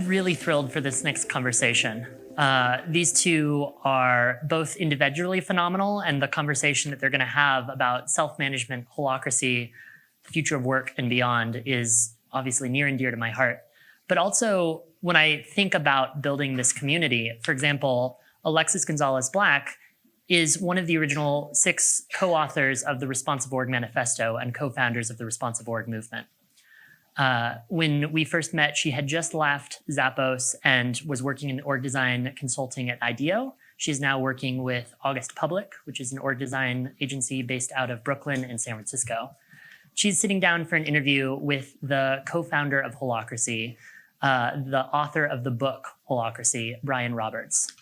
I'm really thrilled for this next conversation. These two are both individually phenomenal, and the conversation that they're going to have about self-management, holacracy, the future of work, and beyond is obviously near and dear to my heart. But also, when I think about building this community, for example, Alexis Gonzales-Black is one of the original 6 co-authors of the Responsive Org Manifesto and co-founders of the Responsive Org movement. When we first met, she had just left Zappos and was working in org design consulting at IDEO. She's now working with August Public, which is an org design agency based out of Brooklyn and San Francisco. She's sitting down for an interview with the co-founder of Holacracy, the author of the book Holacracy, Brian Robertson.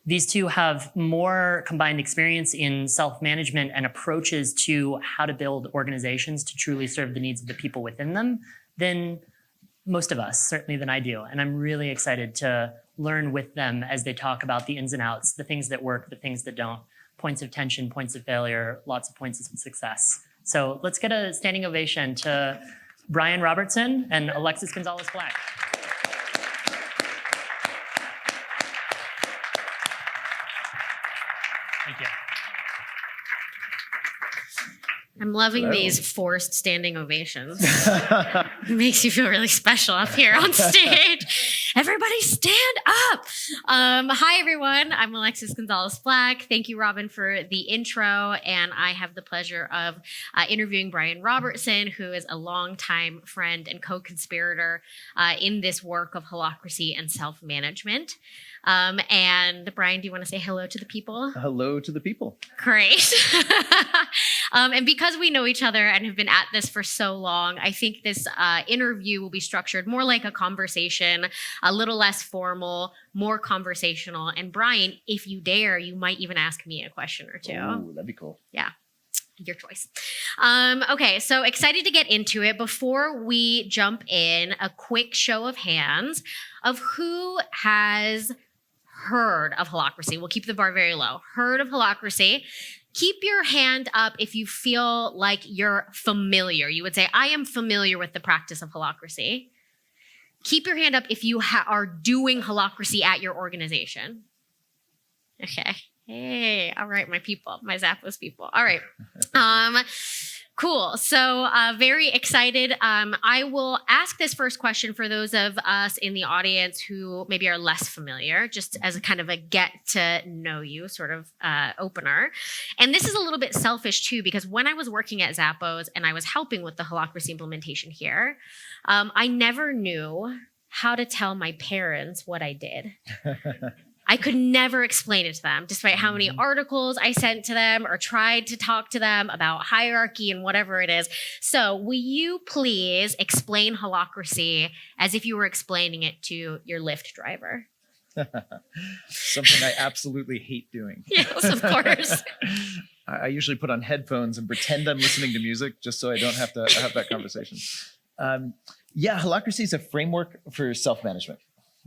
These two have more combined experience in self-management and approaches to how to build organizations to truly serve the needs of the people within them than most of us, certainly than I do. And I'm really excited to learn with them as they talk about the ins and outs, the things that work, the things that don't, points of tension, points of failure, lots of points of success. So let's get a standing ovation to Brian Robertson and Alexis Gonzales-Black. Thank you. I'm loving these forced standing ovations. It makes you feel really special up here on stage. Everybody stand up. Hi, everyone. I'm Alexis Gonzales-Black. Thank you, Robin, for the intro. And I have the pleasure of interviewing Brian Robertson, who is a longtime friend and co-conspirator in this work of holacracy and self-management. And Brian, do you want to say hello to the people? Hello to the people. Great. And because we know each other and have been at this for so long, I think this interview will be structured more like a conversation, a little less formal, more conversational. And Brian, if you dare, you might even ask me a question or two. Oh, that'd be cool. Yeah. Your choice. Okay, so excited to get into it. Before we jump in, a quick show of hands of who has heard of holacracy. We'll keep the bar very low. Heard of holacracy. Keep your hand up if you feel like you're familiar. You would say, I am familiar with the practice of holacracy. Keep your hand up if you are doing holacracy at your organization. Okay. Hey, all right, my people, my Zappos people. All right. Cool. So very excited. I will ask this first question for those of us in the audience who maybe are less familiar, just as a kind of a get to know you sort of opener. And this is a little bit selfish too, because when I was working at Zappos and I was helping with the holacracy implementation here, I never knew how to tell my parents what I did. I could never explain it to them, despite how many articles I sent to them or tried to talk to them about hierarchy and whatever it is. So will you please explain holacracy as if you were explaining it to your Lyft driver? Something I absolutely hate doing. Yes, of course. I usually put on headphones and pretend I'm listening to music just so I don't have to have that conversation. Yeah, holacracy is a framework for self-management.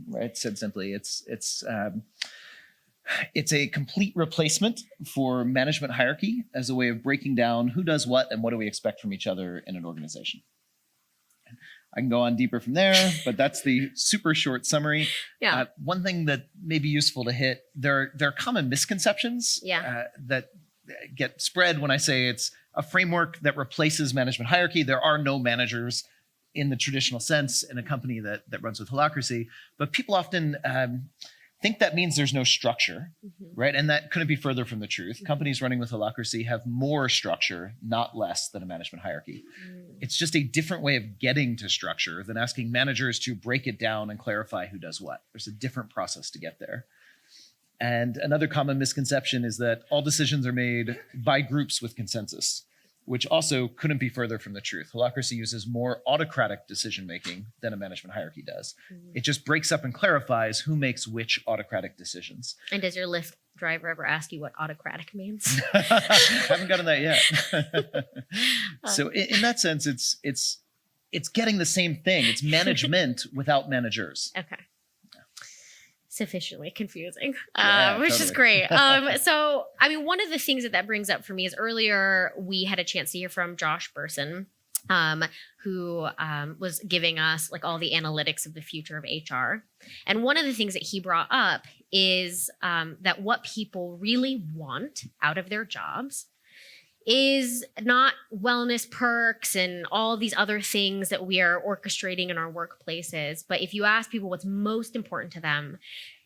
Right, said simply, it's a complete replacement for management hierarchy as a way of breaking down who does what and what do we expect from each other in an organization. I can go on deeper from there, but that's the super short summary. Yeah. One thing that may be useful to hit, there are common misconceptions that get spread when I say it's a framework that replaces management hierarchy. There are no managers in the traditional sense in a company that runs with holacracy, but people often think that means there's no structure, right? And that couldn't be further from the truth. Companies running with holacracy have more structure, not less, than a management hierarchy. It's just a different way of getting to structure than asking managers to break it down and clarify who does what. There's a different process to get there. And another common misconception is that all decisions are made by groups with consensus, which also couldn't be further from the truth. Holacracy uses more autocratic decision-making than a management hierarchy does. It just breaks up and clarifies who makes which autocratic decisions. And does your Lyft driver ever ask you what autocratic means? Haven't gotten that yet. So in that sense, it's getting the same thing. It's management without managers. Okay. Sufficiently confusing, Yeah, which totally. is great. So, I mean, one of the things that brings up for me is earlier we had a chance to hear from Josh Burson, who was giving us like all the analytics of the future of HR. And one of the things that he brought up is that what people really want out of their jobs is not wellness perks and all these other things that we are orchestrating in our workplaces. But if you ask people what's most important to them,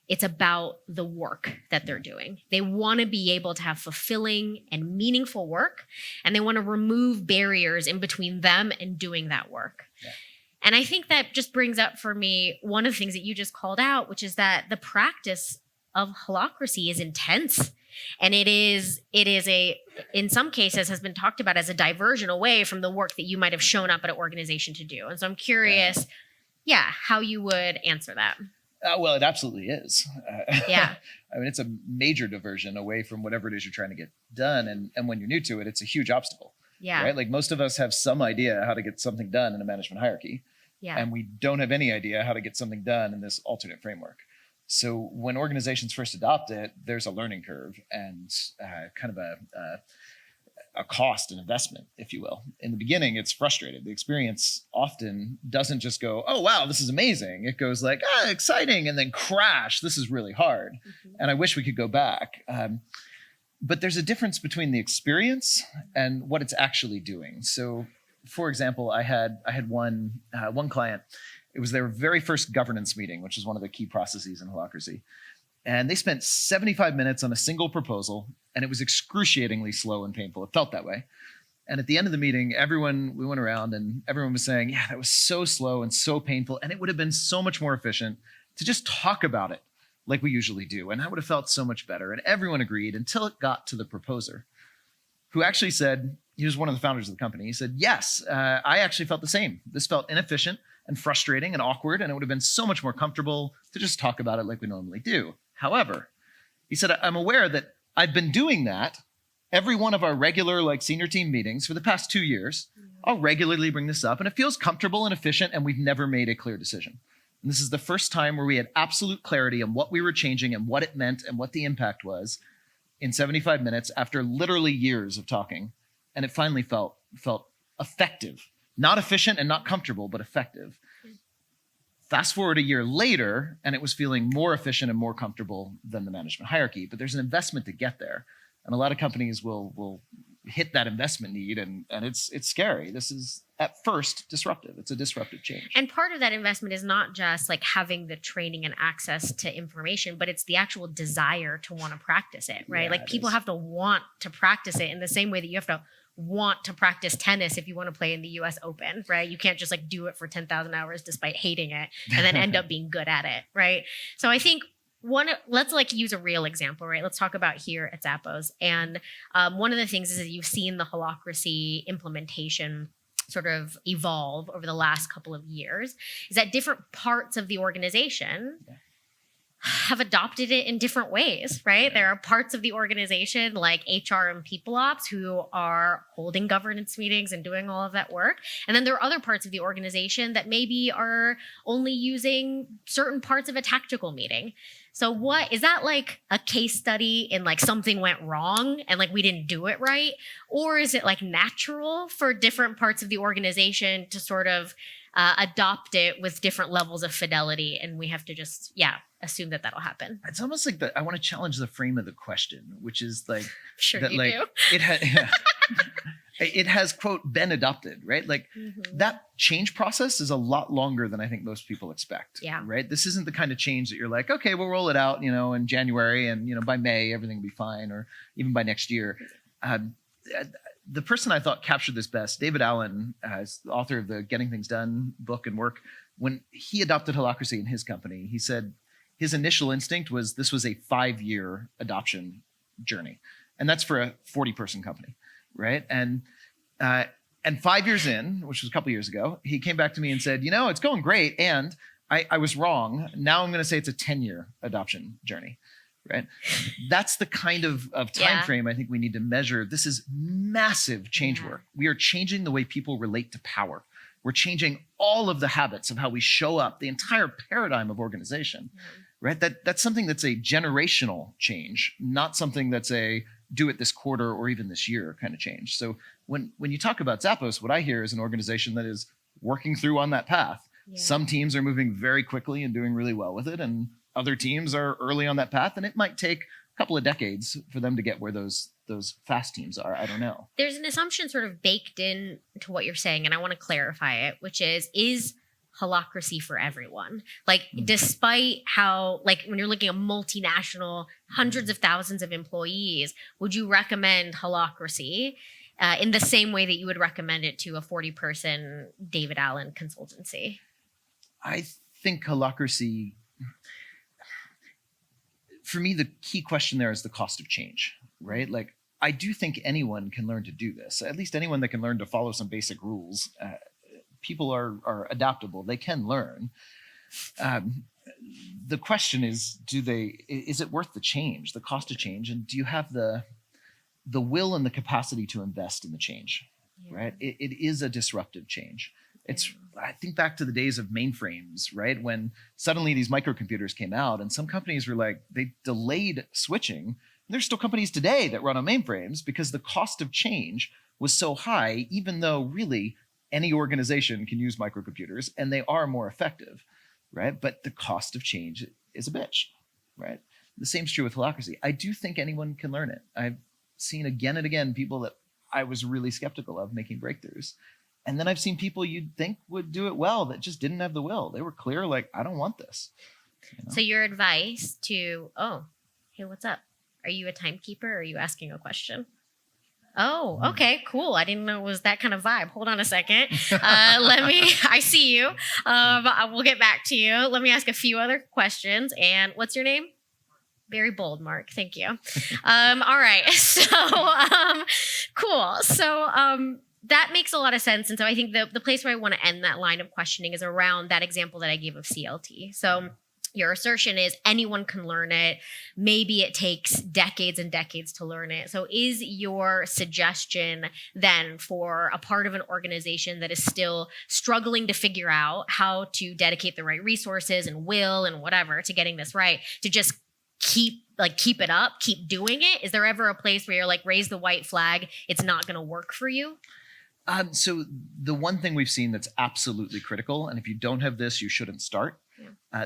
it's about the work that they're doing. They want to be able to have fulfilling and meaningful work, and they want to remove barriers in between them and doing that work. Yeah. And I think that just brings up for me one of the things that you just called out, which is that the practice of holacracy is intense. And it is in some cases has been talked about as a diversion away from the work that you might have shown up at an organization to do. And so I'm curious, how you would answer that. Well, it absolutely is. Yeah. I mean, it's a major diversion away from whatever it is you're trying to get done. And when you're new to it, it's a huge obstacle. Yeah. Right? Like most of us have some idea how to get something done in a management hierarchy. Yeah. And we don't have any idea how to get something done in this alternate framework. So when organizations first adopt it, there's a learning curve and kind of a cost and investment, if you will. In the beginning, it's frustrating. The experience often doesn't just go, oh, wow, this is amazing. It goes like, exciting, and then crash. This is really hard. Mm-hmm. And I wish we could go back. But there's a difference between the experience and what it's actually doing. So, for example, I had one client. It was their very first governance meeting, which is one of the key processes in Holacracy. And they spent 75 minutes on a single proposal, and it was excruciatingly slow and painful. It felt that way. And at the end of the meeting, we went around and everyone was saying, yeah, that was so slow and so painful. And it would have been so much more efficient to just talk about it like we usually do. And that would have felt so much better. And everyone agreed until it got to the proposer, who actually said, he was one of the founders of the company. He said, yes, I actually felt the same. This felt inefficient and frustrating and awkward, and it would have been so much more comfortable to just talk about it like we normally do. However, he said, I'm aware that I've been doing that every one of our regular senior team meetings for the past 2 years. I'll regularly bring this up, and it feels comfortable and efficient, and we've never made a clear decision. And this is the first time where we had absolute clarity on what we were changing and what it meant and what the impact was in 75 minutes after literally years of talking. And it finally felt effective. Not efficient and not comfortable, but effective. Fast forward a year later, and it was feeling more efficient and more comfortable than the management hierarchy. But there's an investment to get there. And a lot of companies will hit that investment need, and it's scary. This is, at first, disruptive. It's a disruptive change. And part of that investment is not just like having the training and access to information, but it's the actual desire to want to practice it, right? Yeah, people have to want to practice it in the same way that you have to want to practice tennis if you want to play in the US Open, right? You can't just do it for 10,000 hours despite hating it and then end up being good at it, right? So I think let's use a real example, right? Let's talk about here at Zappos. And one of the things is that you've seen the Holacracy implementation sort of evolve over the last couple of years, is that different parts of the organization have adopted it in different ways, right? There are parts of the organization like HR and people ops who are holding governance meetings and doing all of that work. And then there are other parts of the organization that maybe are only using certain parts of a tactical meeting. So what is that, like a case study in something went wrong and we didn't do it right? Or is it natural for different parts of the organization to sort of adopt it with different levels of fidelity, and we have to just assume that that'll happen? It's almost like I want to challenge the frame of the question, which is sure that, you do. It has quote been adopted, right? That change process is a lot longer than I think most people expect. Yeah. Right. This isn't the kind of change that you're like, okay, we'll roll it out, in January, and by May everything will be fine, or even by next year. The person I thought captured this best, David Allen, the author of the Getting Things Done book and work, when he adopted Holacracy in his company, he said his initial instinct was this was a 5-year adoption journey. And that's for a 40-person company, right? And 5 years in, which was a couple years ago, he came back to me and said, it's going great, and I was wrong. Now I'm going to say it's a 10-year adoption journey. Right. That's the kind of time frame I think we need to measure. This is massive change work. We are changing the way people relate to power. We're changing all of the habits of how we show up, the entire paradigm of organization. Right. That's something that's a generational change, not something that's a do it this quarter or even this year kind of change. So when you talk about Zappos, what I hear is an organization that is working through on that path. Yeah. Some teams are moving very quickly and doing really well with it, and other teams are early on that path, and it might take a couple of decades for them to get where those fast teams are. I don't know. There's an assumption sort of baked in to what you're saying, and I want to clarify it, which is Holacracy for everyone? Like, despite how, like, when you're looking at multinational, hundreds of thousands of employees, would you recommend Holacracy in the same way that you would recommend it to a 40-person David Allen consultancy? I think Holacracy, for me, the key question there is the cost of change, right? Like, I do think anyone can learn to do this, at least anyone that can learn to follow some basic rules. People are adaptable. They can learn. The question is, is it worth the change, the cost of change? And do you have the will and the capacity to invest in the change, right? It is a disruptive change. I think back to the days of mainframes, right? When suddenly these microcomputers came out and some companies were like, they delayed switching. There's still companies today that run on mainframes because the cost of change was so high, even though really any organization can use microcomputers and they are more effective, right? But the cost of change is a bitch, right? The same is true with Holacracy. I do think anyone can learn it. I've seen again and again people that I was really skeptical of making breakthroughs. And then I've seen people you'd think would do it well that just didn't have the will. They were clear, like, I don't want this. You know? So your advice to, hey, what's up? Are you a timekeeper or are you asking a question? Oh, okay, cool. I didn't know it was that kind of vibe. Hold on a second. I see you. We'll get back to you. Let me ask a few other questions. And what's your name? Very bold, Mark. Thank you. All right. So, cool. So, that makes a lot of sense. And so I think the place where I want to end that line of questioning is around that example that I gave of CLT. So your assertion is anyone can learn it. Maybe it takes decades and decades to learn it. So is your suggestion then for a part of an organization that is still struggling to figure out how to dedicate the right resources and will and whatever to getting this right, to just keep it up, keep doing it? Is there ever a place where you're like, raise the white flag, it's not going to work for you? So the one thing we've seen that's absolutely critical, and if you don't have this, you shouldn't start.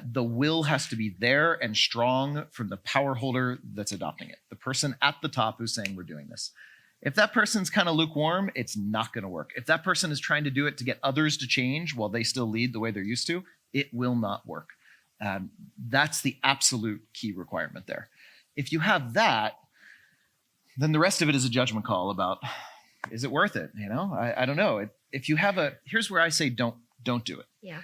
The will has to be there and strong from the power holder that's adopting it, the person at the top who's saying we're doing this. If that person's kind of lukewarm, it's not going to work. If that person is trying to do it to get others to change while they still lead the way they're used to, it will not work. That's the absolute key requirement there. If you have that, then the rest of it is a judgment call about, is it worth it? You know, I don't know. If you have here's where I say don't do it. Yeah.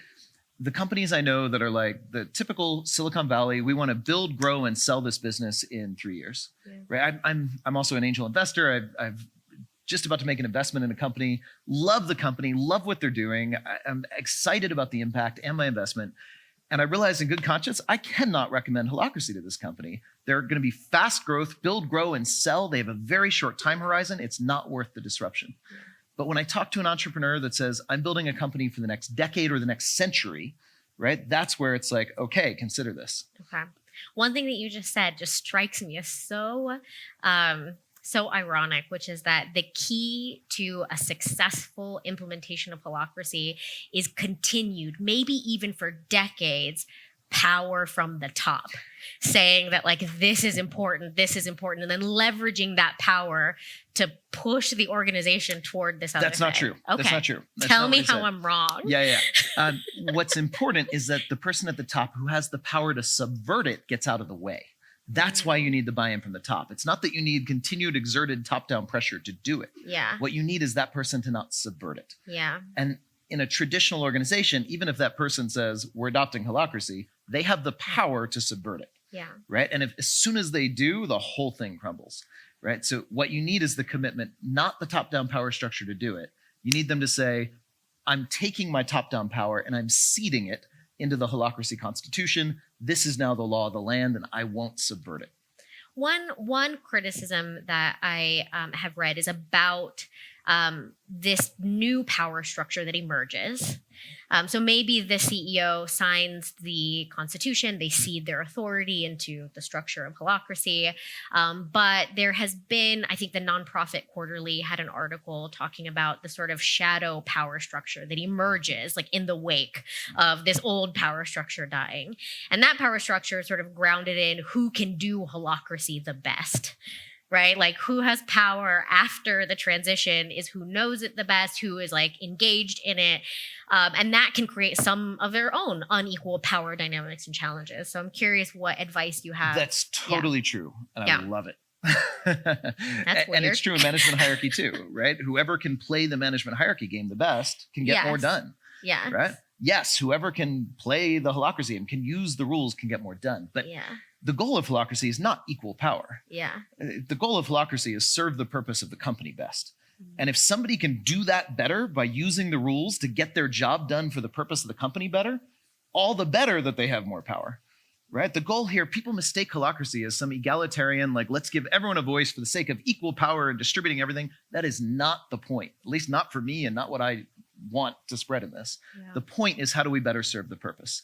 The companies I know that are like the typical Silicon Valley, we want to build, grow, and sell this business in 3 years. Yeah. Right? I'm also an angel investor. I've just about to make an investment in a company. Love the company. Love what they're doing. I'm excited about the impact and my investment. And I realized in good conscience, I cannot recommend Holacracy to this company. They're going to be fast growth, build, grow, and sell. They have a very short time horizon. It's not worth the disruption. Yeah. But when I talk to an entrepreneur that says, I'm building a company for the next decade or the next century, right? That's where it's like, okay, consider this. Okay. One thing that you just said just strikes me as so ironic, which is that the key to a successful implementation of Holacracy is continued, maybe even for decades, power from the top, saying that like, this is important, and then leveraging that power to push the organization toward this other That's not thing. true. Okay. That's not true. Tell me how I'm wrong. Yeah. What's important is that the person at the top who has the power to subvert it gets out of the way. That's why you need the buy-in from the top. It's not that you need continued exerted top-down pressure to do it. Yeah. What you need is that person to not subvert it. Yeah. And in a traditional organization, even if that person says, we're adopting Holacracy, they have the power to subvert it. Yeah. Right? And as soon as they do, the whole thing crumbles. Right? So what you need is the commitment, not the top-down power structure to do it. You need them to say, I'm taking my top-down power and I'm seeding it into the Holacracy Constitution. This is now the law of the land, and I won't subvert it. One criticism that I have read is about this new power structure that emerges. So maybe the CEO signs the Constitution, they cede their authority into the structure of Holacracy. But there has been, I think the Nonprofit Quarterly had an article talking about the sort of shadow power structure that emerges like in the wake of this old power structure dying. And that power structure is sort of grounded in who can do Holacracy the best. Right? Like who has power after the transition is who knows it the best, who is like engaged in it. And that can create some of their own unequal power dynamics and challenges. So I'm curious what advice you have. That's totally true. And I love it. That's weird. And it's true in management hierarchy too, right? Whoever can play the management hierarchy game the best can get more done. Yeah. Right? Yes, whoever can play the Holacracy and can use the rules can get more done. But the goal of Holacracy is not equal power. Yeah. The goal of Holacracy is serve the purpose of the company best. And if somebody can do that better by using the rules to get their job done for the purpose of the company better, all the better that they have more power, right? The goal here, people mistake Holacracy as some egalitarian, like let's give everyone a voice for the sake of equal power and distributing everything. That is not the point, at least not for me and not what I want to spread in this. Yeah. The point is how do we better serve the purpose?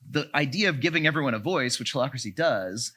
The idea of giving everyone a voice, which Holacracy does,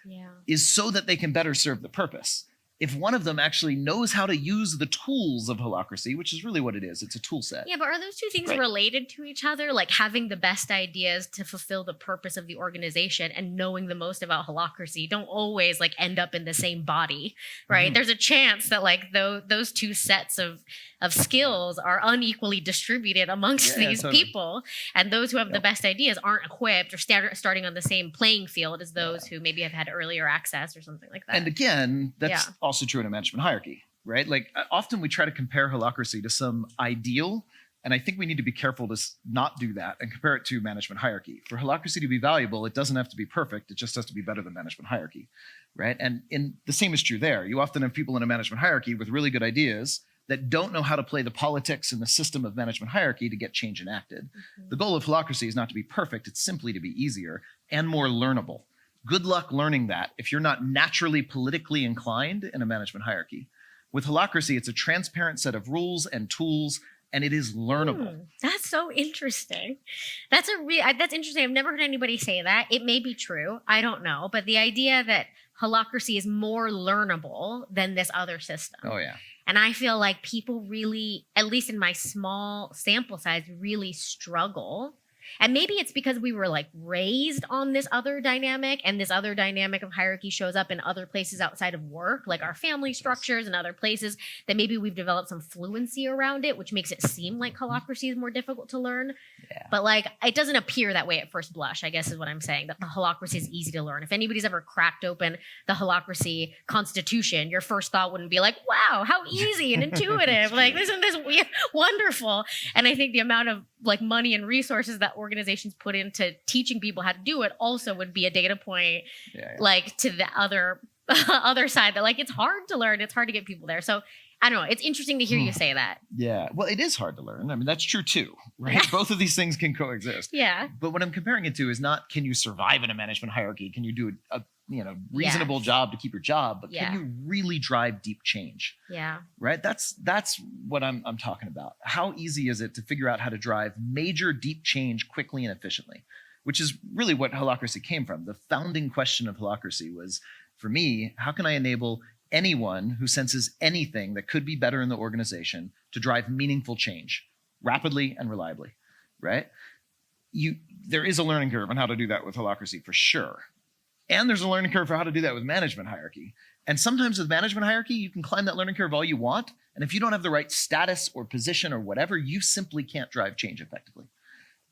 is so that they can better serve the purpose. If one of them actually knows how to use the tools of Holacracy, which is really what it is, it's a tool set. Yeah, but are those two things related to each other? Like having the best ideas to fulfill the purpose of the organization and knowing the most about Holacracy don't always like end up in the same body, right? There's a chance that like those two sets of skills are unequally distributed amongst these people. And those who have the best ideas aren't equipped or starting on the same playing field as those who maybe have had earlier access or something like that. And again, that's also true in a management hierarchy, right? Like often we try to compare Holacracy to some ideal, and I think we need to be careful to not do that and compare it to management hierarchy. For Holacracy to be valuable, it doesn't have to be perfect. It just has to be better than management hierarchy, right? And the same is true there. You often have people in a management hierarchy with really good ideas that don't know how to play the politics and the system of management hierarchy to get change enacted. The goal of Holacracy is not to be perfect. It's simply to be easier and more learnable. Good luck learning that if you're not naturally politically inclined in a management hierarchy. With Holacracy, it's a transparent set of rules and tools, and it is learnable. That's so interesting. That's interesting. I've never heard anybody say that. It may be true. I don't know. But the idea that Holacracy is more learnable than this other system. Oh, yeah. And I feel like people really, at least in my small sample size, really struggle. And maybe it's because we were like raised on this other dynamic, and this other dynamic of hierarchy shows up in other places outside of work, like our family structures and other places that maybe we've developed some fluency around it, which makes it seem like Holacracy is more difficult to learn. Yeah. But like, it doesn't appear that way at first blush, I guess is what I'm saying, that the Holacracy is easy to learn. If anybody's ever cracked open the Holacracy Constitution, your first thought wouldn't be like, wow, how easy and intuitive. Like, isn't this wonderful? And I think the amount of like money and resources that organizations put into teaching people how to do it also would be a data point, like to the other side that like, it's hard to learn. It's hard to get people there. So I don't know. It's interesting to hear you say that. Yeah. Well, it is hard to learn. I mean, that's true too, right? Both of these things can coexist. Yeah. But what I'm comparing it to is not, can you survive in a management hierarchy? Can you do a reasonable job to keep your job? But can you really drive deep change? Yeah. Right? That's what I'm talking about. How easy is it to figure out how to drive major deep change quickly and efficiently? Which is really what Holacracy came from. The founding question of Holacracy was, for me, how can I enable anyone who senses anything that could be better in the organization to drive meaningful change rapidly and reliably, right? There is a learning curve on how to do that with Holacracy for sure. And there's a learning curve for how to do that with management hierarchy. And sometimes with management hierarchy, you can climb that learning curve all you want. And if you don't have the right status or position or whatever, you simply can't drive change effectively,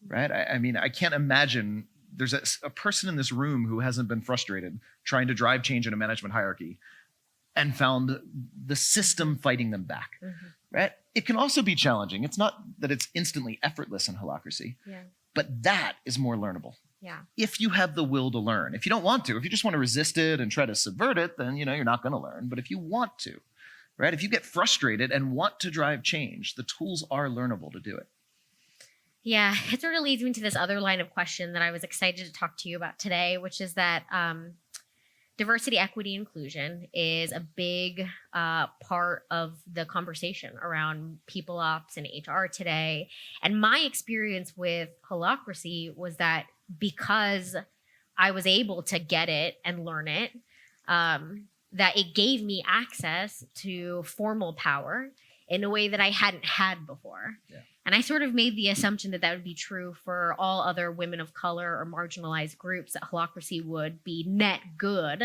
right? I mean, I can't imagine there's a person in this room who hasn't been frustrated trying to drive change in a management hierarchy and found the system fighting them back, right? It can also be challenging. It's not that it's instantly effortless in Holacracy, but that is more learnable. Yeah. If you have the will to learn. If you don't want to, if you just want to resist it and try to subvert it, then you're not going to learn. But if you want to, right? If you get frustrated and want to drive change, the tools are learnable to do it. Yeah, it sort of leads me to this other line of question that I was excited to talk to you about today, which is that diversity, equity, inclusion is a big part of the conversation around people ops and HR today. And my experience with Holacracy was that because I was able to get it and learn it, that it gave me access to formal power in a way that I hadn't had before. Yeah. And I sort of made the assumption that that would be true for all other women of color or marginalized groups, that Holacracy would be net good.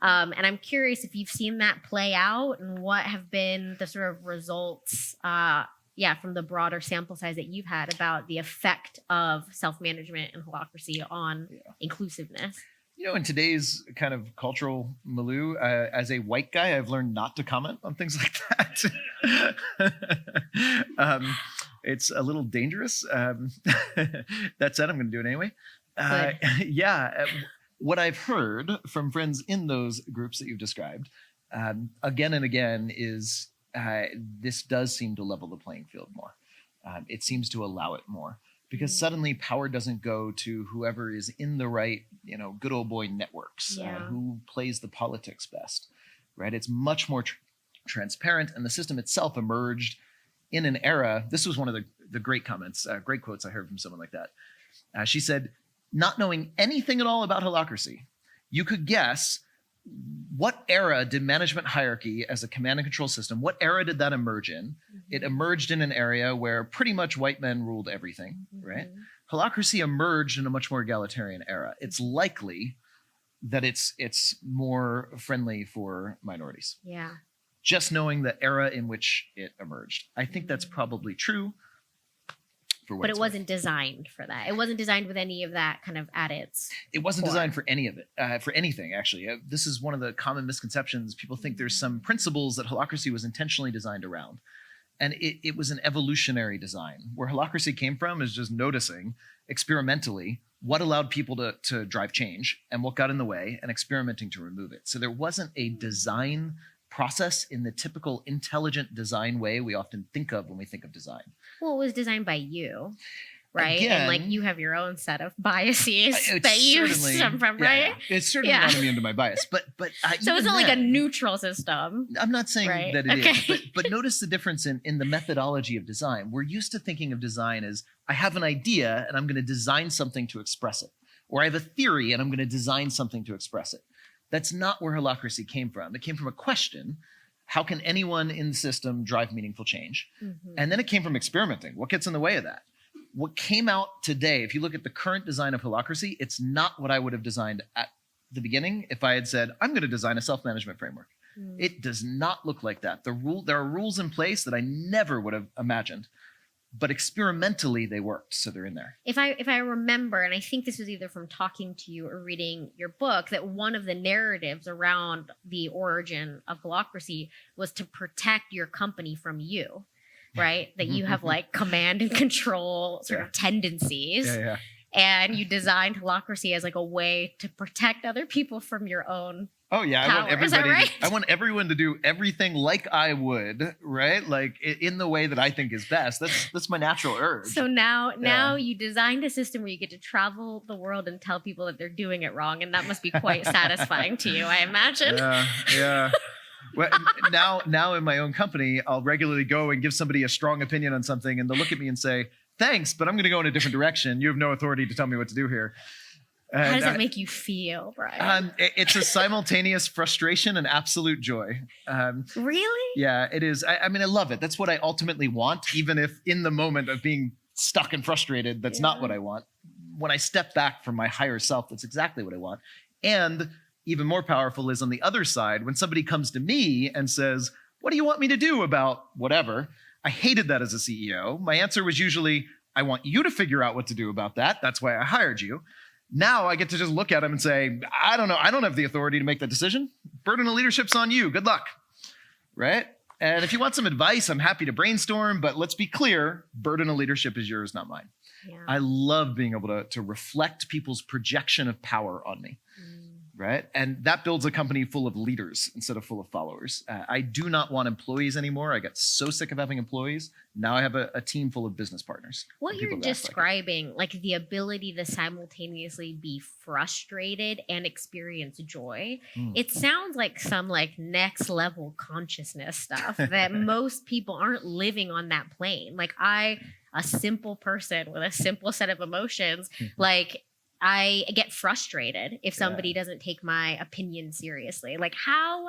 And I'm curious if you've seen that play out and what have been the sort of results, from the broader sample size that you've had about the effect of self-management and Holacracy on inclusiveness. You know, in today's kind of cultural milieu, as a white guy, I've learned not to comment on things like that. It's a little dangerous. That said, I'm going to do it anyway. What I've heard from friends in those groups that you've described, again and again, is this does seem to level the playing field more. It seems to allow it more. Because suddenly power doesn't go to whoever is in the right, good old boy networks, who plays the politics best, right? It's much more transparent, and the system itself emerged in an era. This was one of the great comments, great quotes I heard from someone like that. She said, not knowing anything at all about Holacracy, you could guess what era did management hierarchy as a command and control system, what era did that emerge in? It emerged in an area where pretty much white men ruled everything, right? Holacracy emerged in a much more egalitarian era. It's likely that it's more friendly for minorities. Yeah. Just knowing the era in which it emerged. I think that's probably true. But it wasn't designed for that. It wasn't designed with any of that kind of at its It wasn't core. designed for any of it, for anything, actually. This is one of the common misconceptions. People think there's some principles that Holacracy was intentionally designed around. And it was an evolutionary design. Where Holacracy came from is just noticing experimentally what allowed people to drive change and what got in the way, and experimenting to remove it. So there wasn't a design process in the typical intelligent design way we often think of when we think of design. Well, it was designed by you, right? Again, and you have your own set of biases that you stem from, right? It's certainly not immune to my bias, but so it's not like a neutral system. I'm not saying that it is, but notice the difference in the methodology of design. We're used to thinking of design as, I have an idea and I'm going to design something to express it, or I have a theory and I'm going to design something to express it. That's not where Holacracy came from. It came from a question: how can anyone in the system drive meaningful change? And then it came from experimenting. What gets in the way of that? What came out today, if you look at the current design of Holacracy, it's not what I would have designed at the beginning if I had said, I'm going to design a self-management framework. It does not look like that. There are rules in place that I never would have imagined, but experimentally they worked, so they're in there. If I remember, and I think this was either from talking to you or reading your book, that one of the narratives around the origin of Holacracy was to protect your company from you, right? That you have like command and control sort of tendencies. And you designed Holacracy as like a way to protect other people from your own power. I want everyone to do everything like I would, right? Like in the way that I think is best. That's my natural urge. So now you designed a system where you get to travel the world and tell people that they're doing it wrong, and that must be quite satisfying to you, I imagine. Yeah. Well, now in my own company, I'll regularly go and give somebody a strong opinion on something, and they'll look at me and say, thanks, but I'm going to go in a different direction. You have no authority to tell me what to do here. How does that make you feel, Brian? It's a simultaneous frustration and absolute joy. Really? Yeah, it is. I mean, I love it. That's what I ultimately want, even if in the moment of being stuck and frustrated, that's not what I want. When I step back from my higher self, that's exactly what I want. And even more powerful is on the other side, when somebody comes to me and says, what do you want me to do about whatever? I hated that as a CEO. My answer was usually, I want you to figure out what to do about that. That's why I hired you. Now I get to just look at him and say, I don't know. I don't have the authority to make that decision. Burden of leadership's on you. Good luck. Right? And if you want some advice, I'm happy to brainstorm. But let's be clear, burden of leadership is yours, not mine. Yeah. I love being able to reflect people's projection of power on me. right? And that builds a company full of leaders instead of full of followers. I do not want employees anymore. I got so sick of having employees. Now I have a team full of business partners. What you're describing, like the ability to simultaneously be frustrated and experience joy, it sounds like some like next level consciousness stuff that most people aren't living on that plane. Like a simple person with a simple set of emotions, like I get frustrated if somebody doesn't take my opinion seriously. Like, how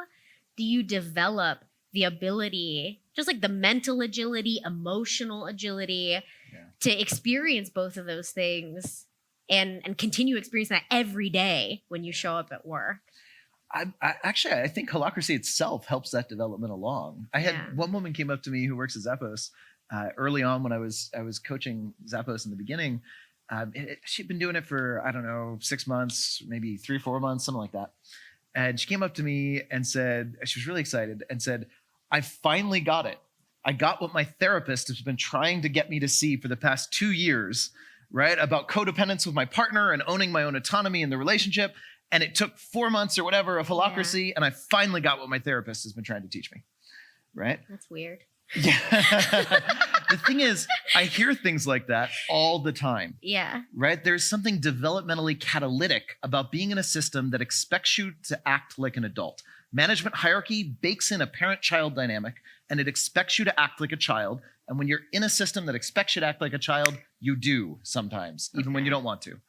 do you develop the ability, just like the mental agility, emotional agility, to experience both of those things and continue experiencing that every day when you show up at work? I think Holacracy itself helps that development along. I had one woman came up to me who works at Zappos early on when I was coaching Zappos in the beginning. She'd been doing it for, I don't know, 6 months, maybe 3 or 4 months, something like that. And she came up to me and said, she was really excited and said, I finally got it. I got what my therapist has been trying to get me to see for the past 2 years, right? About codependence with my partner and owning my own autonomy in the relationship. And it took 4 months or whatever of Holacracy. And I finally got what my therapist has been trying to teach me, right? That's weird. Yeah. The thing is, I hear things like that all the time. Yeah. Right? There's something developmentally catalytic about being in a system that expects you to act like an adult. Management hierarchy bakes in a parent-child dynamic, and it expects you to act like a child. And when you're in a system that expects you to act like a child, you do sometimes, even when you don't want to.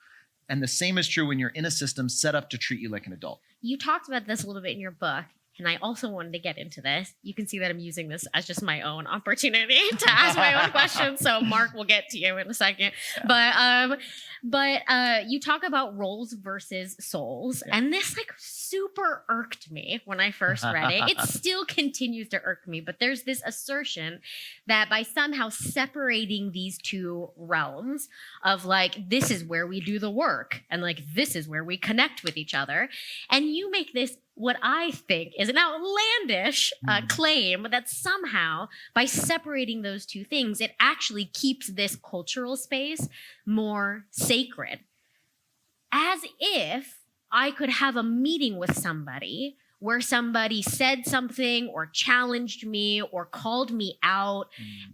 And the same is true when you're in a system set up to treat you like an adult. You talked about this a little bit in your book. And I also wanted to get into this. You can see that I'm using this as just my own opportunity to ask my own questions. So Mark, will get to you in a second. Yeah. But you talk about roles versus souls. Yeah. And this like super irked me when I first read it. It still continues to irk me. But there's this assertion that by somehow separating these two realms of like, this is where we do the work. And like, this is where we connect with each other. And you make this what I think is an outlandish claim that somehow by separating those two things, it actually keeps this cultural space more sacred. As if I could have a meeting with somebody where somebody said something or challenged me or called me out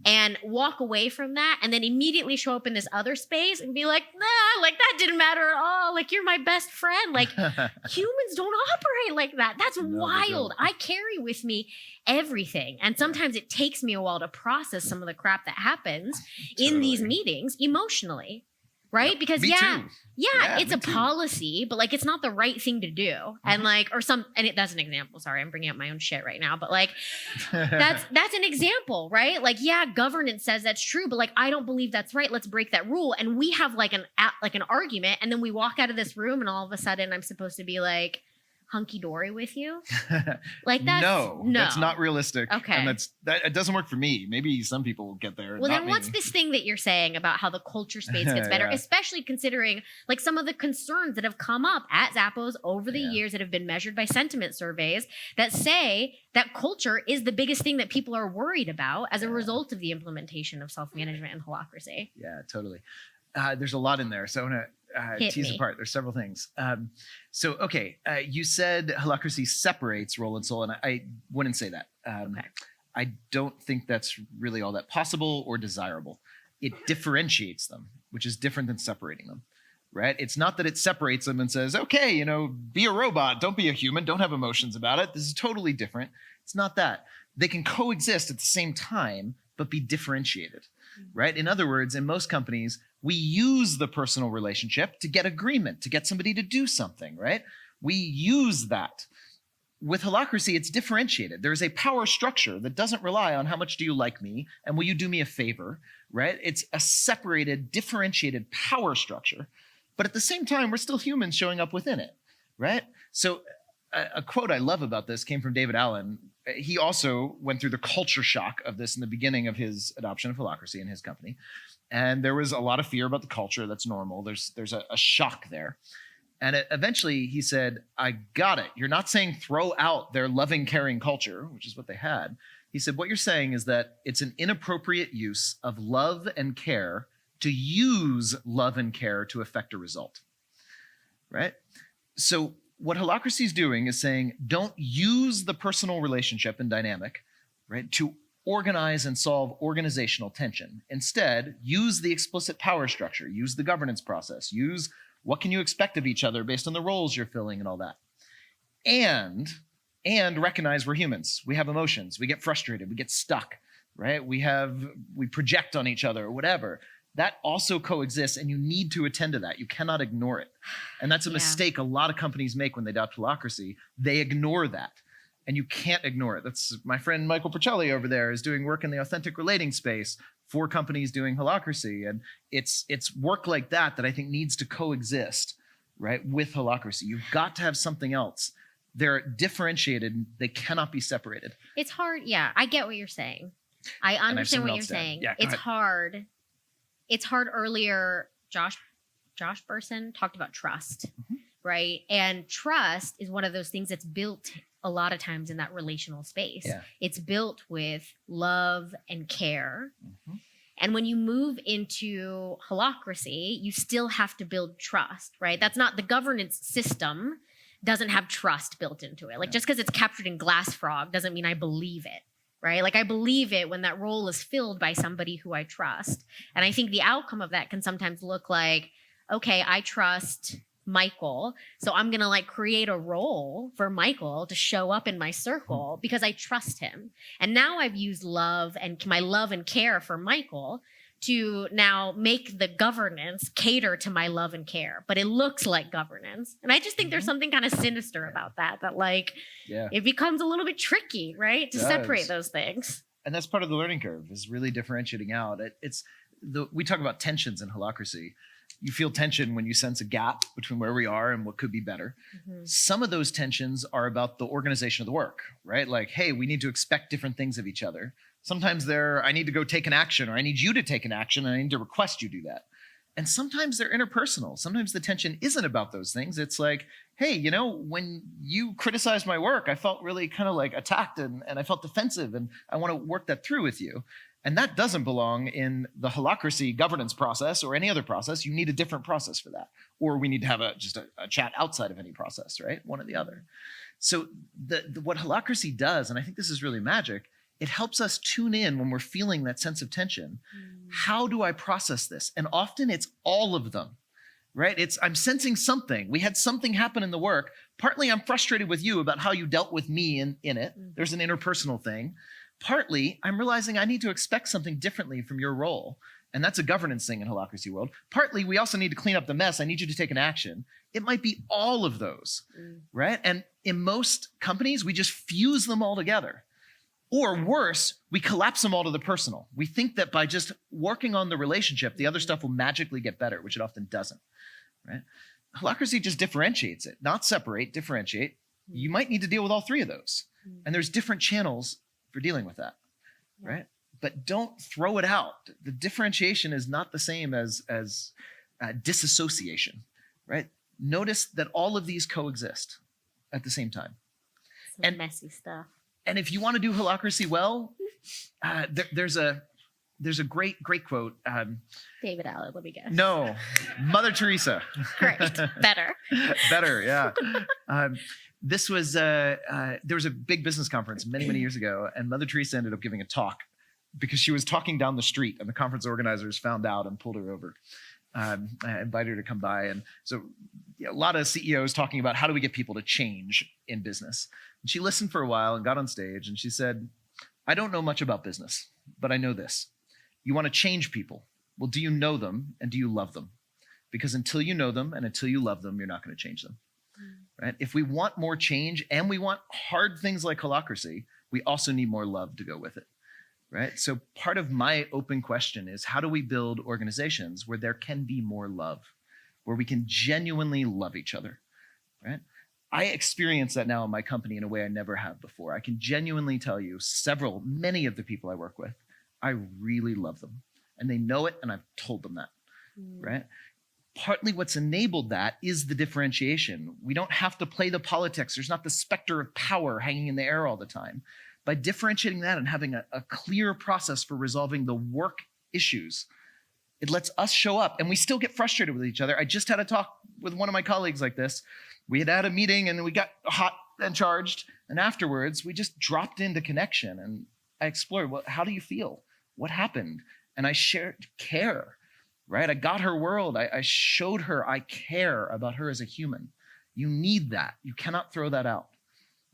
and walk away from that and then immediately show up in this other space and be like, nah, like that didn't matter at all. Like you're my best friend. Like humans don't operate like that. That's wild. I carry with me everything. And sometimes it takes me a while to process some of the crap that happens in these meetings emotionally. Right? Because it's a policy, but like it's not the right thing to do. And like, that's an example. Sorry, I'm bringing up my own shit right now, but like that's an example, right? Like, governance says that's true, but like I don't believe that's right. Let's break that rule. And we have like an argument, and then we walk out of this room, and all of a sudden I'm supposed to be like hunky-dory with you. Like no, that's not realistic. Okay. And it doesn't work for me. Maybe some people will get there. Well, then what's this thing that you're saying about how the culture space gets better, especially considering like some of the concerns that have come up at Zappos over the years that have been measured by sentiment surveys that say that culture is the biggest thing that people are worried about as a result of the implementation of self-management and holacracy. Yeah, totally. There's a lot in there. So I want to tease apart. There's several things. You said holacracy separates role and soul, and I wouldn't say that. I don't think that's really all that possible or desirable. It differentiates them, which is different than separating them, right? It's not that it separates them and says, okay, be a robot, don't be a human, don't have emotions about it. This is totally different. It's not that. They can coexist at the same time, but be differentiated, right? In other words, in most companies, we use the personal relationship to get agreement, to get somebody to do something, right? We use that. With holacracy, it's differentiated. There's a power structure that doesn't rely on how much do you like me and will you do me a favor, right? It's a separated, differentiated power structure. But at the same time, we're still humans showing up within it, right? So a quote I love about this came from David Allen. He also went through the culture shock of this in the beginning of his adoption of holacracy in his company. And there was a lot of fear about the culture. That's normal. There's a shock there. And eventually he said, I got it. You're not saying throw out their loving, caring culture, which is what they had. He said, what you're saying is that it's an inappropriate use of love and care to use love and care to affect a result, right? So what Holacracy is doing is saying, don't use the personal relationship and dynamic, right, to organize and solve organizational tension. Instead, use the explicit power structure, use the governance process, use what can you expect of each other based on the roles you're filling and all that. And recognize we're humans. We have emotions. We get frustrated. We get stuck, right? We project on each other or whatever. That also coexists, and you need to attend to that. You cannot ignore it. And that's a mistake a lot of companies make when they adopt Holacracy. They ignore that, and you can't ignore it. That's my friend Michael Percelli over there is doing work in the authentic relating space for companies doing Holacracy. And it's work like that I think needs to coexist, right, with Holacracy. You've got to have something else. They're differentiated. They cannot be separated. It's hard. Yeah, I get what you're saying. I understand what you're saying. Yeah, it's hard. It's hard. Earlier, Josh Burson talked about trust, right? And trust is one of those things that's built a lot of times in that relational space. Yeah. It's built with love and care. And when you move into Holacracy, you still have to build trust, right? That's not the governance system doesn't have trust built into it. Like just because it's captured in Glass Frog doesn't mean I believe it. Right? Like I believe it when that role is filled by somebody who I trust. And I think the outcome of that can sometimes look like, okay, I trust Michael. So I'm going to like create a role for Michael to show up in my circle because I trust him. And now I've used love and my love and care for Michael to now make the governance cater to my love and care, but it looks like governance. And I just think there's something kind of sinister about that like it becomes a little bit tricky, right? To separate those things. And that's part of the learning curve is really differentiating out. We talk about tensions in Holacracy. You feel tension when you sense a gap between where we are and what could be better. Some of those tensions are about the organization of the work, right? Like, hey, we need to expect different things of each other. Sometimes I need to go take an action, or I need you to take an action, and I need to request you do that. And sometimes they're interpersonal. Sometimes the tension isn't about those things. It's like, hey, when you criticized my work, I felt really kind of like attacked and I felt defensive, and I want to work that through with you. And that doesn't belong in the Holacracy governance process or any other process. You need a different process for that. Or we need to have just a chat outside of any process, right? One or the other. So what Holacracy does, and I think this is really magic, it helps us tune in when we're feeling that sense of tension. How do I process this? And often it's all of them, right? I'm sensing something. We had something happen in the work. Partly I'm frustrated with you about how you dealt with me in it. There's an interpersonal thing. Partly I'm realizing I need to expect something differently from your role. And that's a governance thing in Holacracy world. Partly we also need to clean up the mess. I need you to take an action. It might be all of those, right? And in most companies, we just fuse them all together. Or worse, we collapse them all to the personal. We think that by just working on the relationship, the other stuff will magically get better, which it often doesn't, right? Holacracy just differentiates it, not separate, differentiate. You might need to deal with all three of those. And there's different channels for dealing with that, right? But don't throw it out. The differentiation is not the same as disassociation, right? Notice that all of these coexist at the same time. Some messy stuff. And if you want to do Holacracy well, there's a great quote. David Allen, let me guess. No, Mother Teresa. Great, better. Better, yeah. This was there was a big business conference many years ago, and Mother Teresa ended up giving a talk because she was talking down the street, and the conference organizers found out and pulled her over. I invited her to come by, and so a lot of CEOs talking about how do we get people to change in business. And she listened for a while and got on stage, and she said, "I don't know much about business, but I know this. You want to change people. Well, do you know them and do you love them? Because until you know them and until you love them, you're not going to change them." Right? If we want more change and we want hard things like Holacracy, we also need more love to go with it. Right? So part of my open question is, how do we build organizations where there can be more love, where we can genuinely love each other? Right? I experience that now in my company in a way I never have before. I can genuinely tell you many of the people I work with, I really love them. And they know it, and I've told them that. Right? Partly what's enabled that is the differentiation. We don't have to play the politics. There's not the specter of power hanging in the air all the time. By differentiating that and having a clear process for resolving the work issues, it lets us show up, and we still get frustrated with each other. I just had a talk with one of my colleagues like this. we had a meeting and we got hot and charged. And afterwards, we just dropped into connection. And I explored, well, how do you feel? What happened? And I shared care, right? I got her world. I showed her I care about her as a human. You need that. You cannot throw that out.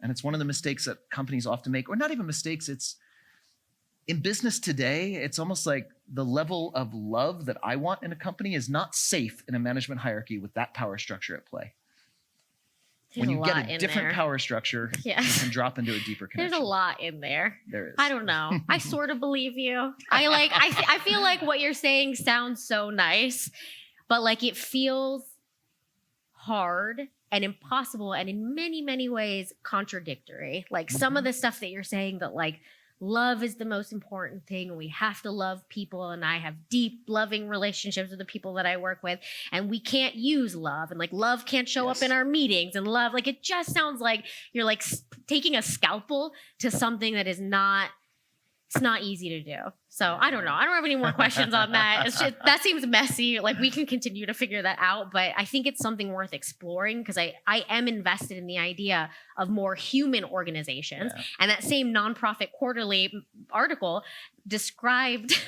And it's one of the mistakes that companies often make, or not even mistakes. It's in business today, it's almost like the level of love that I want in a company is not safe in a management hierarchy with that power structure at play. There's when you get a in different there. power structure, Yeah. you can drop into a deeper connection. There's a lot in there. There is. I don't know. I sort of believe you. I feel like what you're saying sounds so nice, but like it feels hard and impossible and in many, many ways contradictory. Like some of the stuff that you're saying that like love is the most important thing and we have to love people and I have deep loving relationships with the people that I work with and we can't use love and like love can't show up in our meetings and love, like it just sounds like you're like taking a scalpel to something that is not, it's not easy to do. So I don't know. I don't have any more questions on that. It's just, that seems messy. Like we can continue to figure that out, but I think it's something worth exploring because I am invested in the idea of more human organizations. Yeah. And that same nonprofit quarterly article described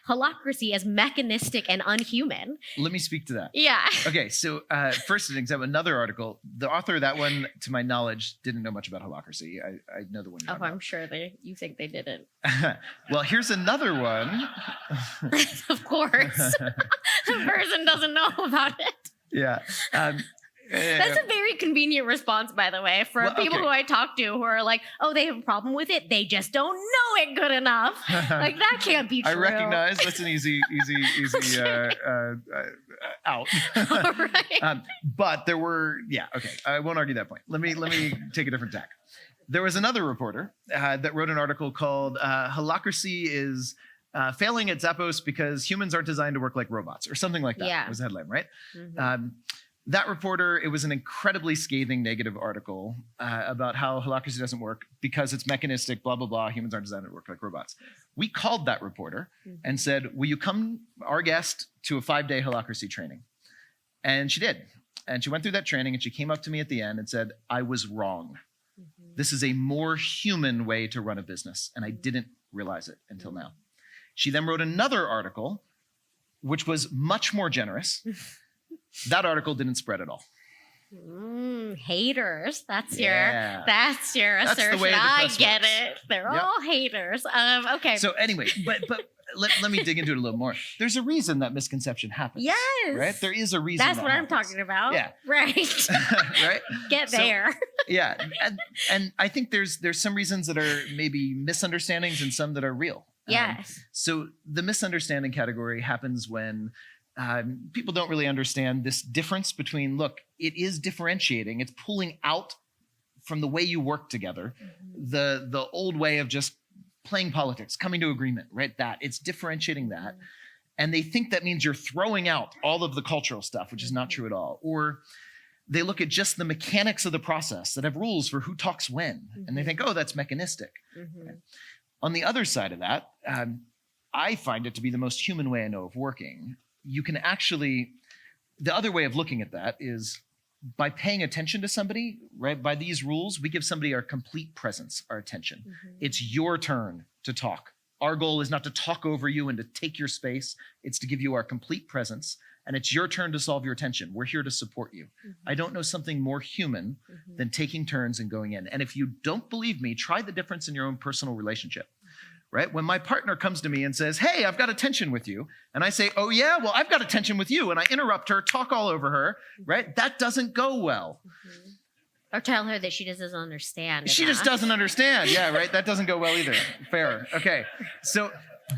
Holacracy as mechanistic and unhuman. Let me speak to that. Yeah. Okay. So first, an example, another article. The author of that one, to my knowledge, didn't know much about Holacracy. I know the one. Oh, I'm sure you think they didn't. Well, here's another one. Of course. The person doesn't know about it. Yeah. That's a very convenient response, by the way, for people who I talk to who are like, oh, they have a problem with it. They just don't know it good enough. Like, that can't be true. I recognize that's an easy out. All right. But there were, okay. I won't argue that point. Let me take a different tack. There was another reporter that wrote an article called Holacracy is failing at Zappos because humans aren't designed to work like robots or something like that. Yeah. Was the headline, right? Mm-hmm. That reporter, it was an incredibly scathing negative article about how Holacracy doesn't work because it's mechanistic, blah, blah, blah. Humans aren't designed to work like robots. We called that reporter and said, will you come, our guest, to a 5-day Holacracy training? And she did. And she went through that training and she came up to me at the end and said, I was wrong. This is a more human way to run a business. And I didn't realize it until now. She then wrote another article, which was much more generous. That article didn't spread at all. Haters. That's your assertion. I get it. They're all haters. Okay. So anyway, but let me dig into it a little more. There's a reason that misconception happens. Yes. Right? There is a reason. That's what happens. I'm talking about. Yeah. Right. Right? Get there. Yeah. And I think there's some reasons that are maybe misunderstandings and some that are real. Yes. So the misunderstanding category happens when people don't really understand this difference between, look, it is differentiating. It's pulling out from the way you work together, the old way of just playing politics, coming to agreement, right? That it's differentiating that. And they think that means you're throwing out all of the cultural stuff, which is not true at all. Or they look at just the mechanics of the process that have rules for who talks when. And they think, oh, that's mechanistic. Right? On the other side of that, I find it to be the most human way I know of working. You can actually, the other way of looking at that is by paying attention to somebody, right? By these rules, we give somebody our complete presence, our attention. It's your turn to talk. Our goal is not to talk over you and to take your space. It's to give you our complete presence. And it's your turn to solve your tension. We're here to support you. I don't know something more human than taking turns and going in. And if you don't believe me, try the difference in your own personal relationship. Right? When my partner comes to me and says, hey, I've got a tension with you. And I say, oh yeah, well, I've got a tension with you. And I interrupt her, talk all over her, right? That doesn't go well. Or tell her that she just doesn't understand. She just doesn't understand. Yeah, right? That doesn't go well either. Fair. Okay. So,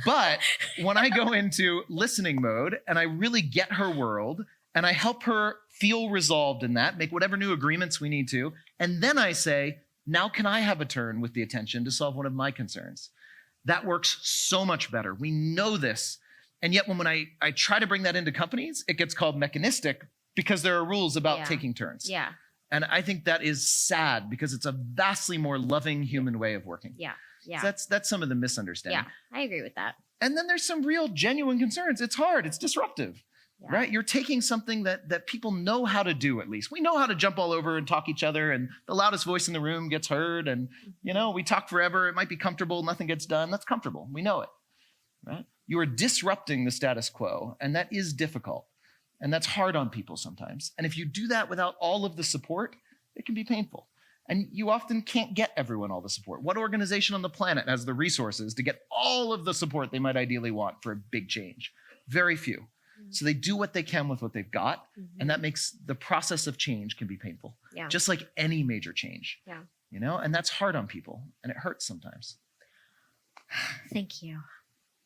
but when I go into listening mode and I really get her world and I help her feel resolved in that, make whatever new agreements we need to, and then I say, now can I have a turn with the attention to solve one of my concerns? That works so much better. We know this. And yet when I try to bring that into companies, it gets called mechanistic because there are rules about taking turns. Yeah. And I think that is sad because it's a vastly more loving human way of working. Yeah. Yeah. So that's some of the misunderstanding. Yeah, I agree with that. And then there's some real genuine concerns. It's hard. It's disruptive. right? You're taking something that people know how to do, at least. We know how to jump all over and talk each other, and the loudest voice in the room gets heard, and, we talk forever. It might be comfortable. Nothing gets done. That's comfortable. We know it, right? You are disrupting the status quo, and that is difficult, and that's hard on people sometimes. And if you do that without all of the support, it can be painful. And you often can't get everyone all the support. What organization on the planet has the resources to get all of the support they might ideally want for a big change? Very few. So they do what they can with what they've got, and that makes the process of change can be painful. Just like any major change. And that's hard on people, and it hurts sometimes. Thank you.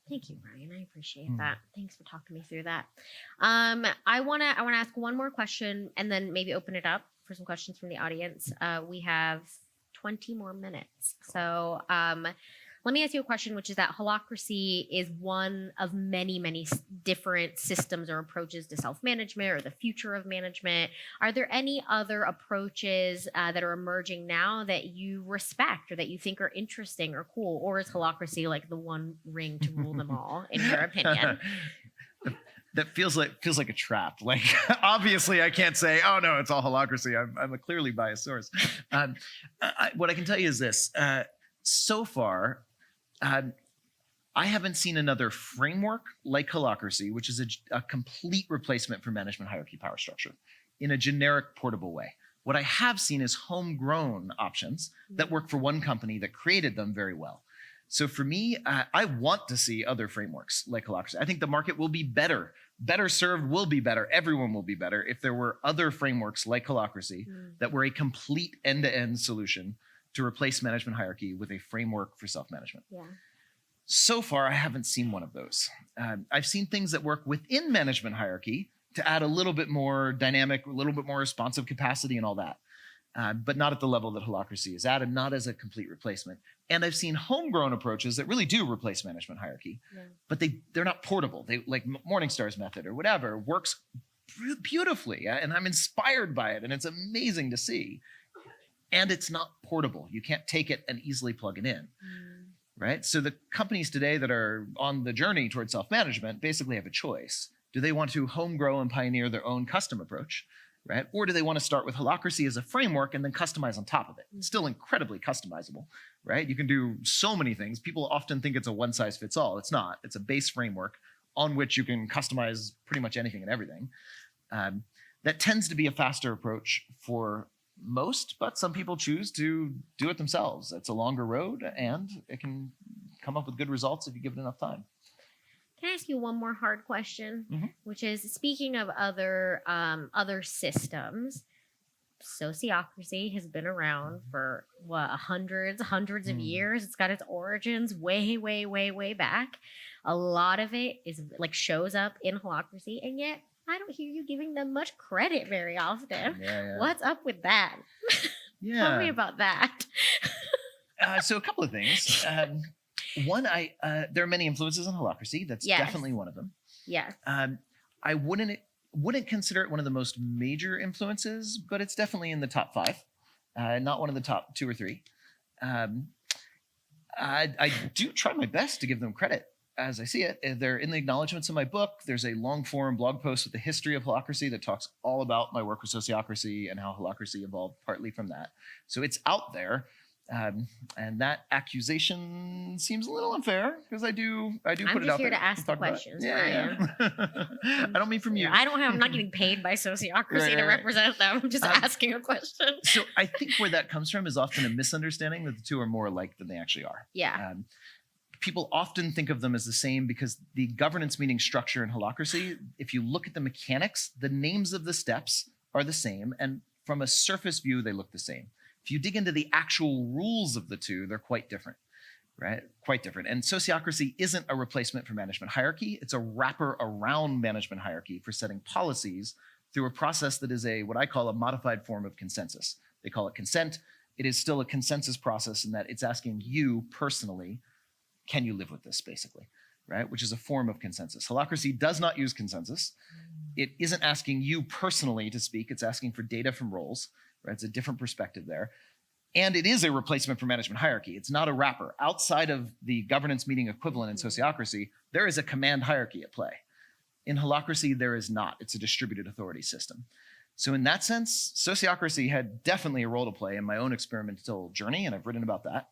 Thank you, Brian. I appreciate that. Thanks for talking me through that. I wanna ask one more question and then maybe open it up for some questions from the audience. We have 20 more minutes. So let me ask you a question, which is that Holacracy is one of many, many different systems or approaches to self-management or the future of management. Are there any other approaches that are emerging now that you respect or that you think are interesting or cool? Or is Holacracy like the one ring to rule them all, in your opinion? That feels like a trap. Like, obviously, I can't say, oh no, it's all Holacracy. I'm a clearly biased source. What I can tell you is this: so far, I haven't seen another framework like Holacracy, which is a complete replacement for management hierarchy power structure in a generic, portable way. What I have seen is homegrown options that work for one company that created them very well. So for me, I want to see other frameworks like Holacracy. I think the market will be better. Better served will be better. Everyone will be better if there were other frameworks like Holacracy that were a complete end-to-end solution to replace management hierarchy with a framework for self-management. So far, I haven't seen one of those. I've seen things that work within management hierarchy to add a little bit more dynamic, a little bit more responsive capacity and all that. But not at the level that Holacracy is at, and not as a complete replacement. And I've seen homegrown approaches that really do replace management hierarchy, but they're not portable. They, like Morningstar's method or whatever, works beautifully, and I'm inspired by it, and it's amazing to see. And it's not portable. You can't take it and easily plug it in, right? So the companies today that are on the journey towards self-management basically have a choice. Do they want to home grow and pioneer their own custom approach? Right? Or do they want to start with Holacracy as a framework and then customize on top of it? It's still incredibly customizable, right? You can do so many things. People often think it's a one size fits all. It's not. It's a base framework on which you can customize pretty much anything and everything. That tends to be a faster approach for most, but some people choose to do it themselves. It's a longer road, and it can come up with good results if you give it enough time. Can I ask you one more hard question, which is, speaking of other systems, sociocracy has been around for hundreds of years. It's got its origins way back. A lot of it is like shows up in Holacracy, and yet I don't hear you giving them much credit very often. What's up with that? Tell me about that. So a couple of things. One, there are many influences on Holacracy. That's definitely one of them. I wouldn't consider it one of the most major influences, but it's definitely in the top 5, not one of the top 2 or 3. I do try my best to give them credit as I see it. They're in the acknowledgments of my book. There's a long form blog post with the history of Holacracy that talks all about my work with sociocracy and how Holacracy evolved partly from that. So it's out there. And that accusation seems a little unfair because I do put it out there. I'm just here to ask the questions, Brian. I don't mean from you. I'm not getting paid by sociocracy to represent them. I'm just asking a question. So I think where that comes from is often a misunderstanding that the two are more alike than they actually are. People often think of them as the same because the governance meeting structure in Holacracy, if you look at the mechanics, the names of the steps are the same, and from a surface view, they look the same. If you dig into the actual rules of the two, they're quite different, right? Quite different. And sociocracy isn't a replacement for management hierarchy. It's a wrapper around management hierarchy for setting policies through a process that is what I call a modified form of consensus. They call it consent. It is still a consensus process in that it's asking you personally, can you live with this, basically, right? Which is a form of consensus. Holacracy does not use consensus. It isn't asking you personally to speak. It's asking for data from roles. Right? It's a different perspective there. And it is a replacement for management hierarchy. It's not a wrapper. Outside of the governance meeting equivalent in sociocracy, there is a command hierarchy at play. In Holacracy, there is not. It's a distributed authority system. So in that sense, sociocracy had definitely a role to play in my own experimental journey, and I've written about that.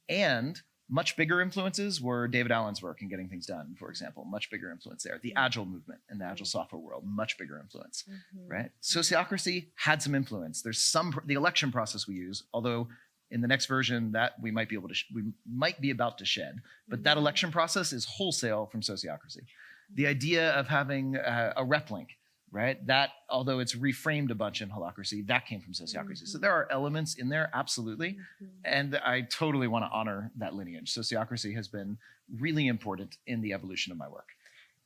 And much bigger influences were David Allen's work in getting things done, for example, much bigger influence there. The Agile movement in the Agile software world, much bigger influence, right? Sociocracy had some influence. There's the election process we use, although in the next version that we might be about to shed, but that election process is wholesale from sociocracy. The idea of having a rep link, right? That, although it's reframed a bunch in Holacracy, that came from sociocracy. So there are elements in there, absolutely. And I totally want to honor that lineage. Sociocracy has been really important in the evolution of my work.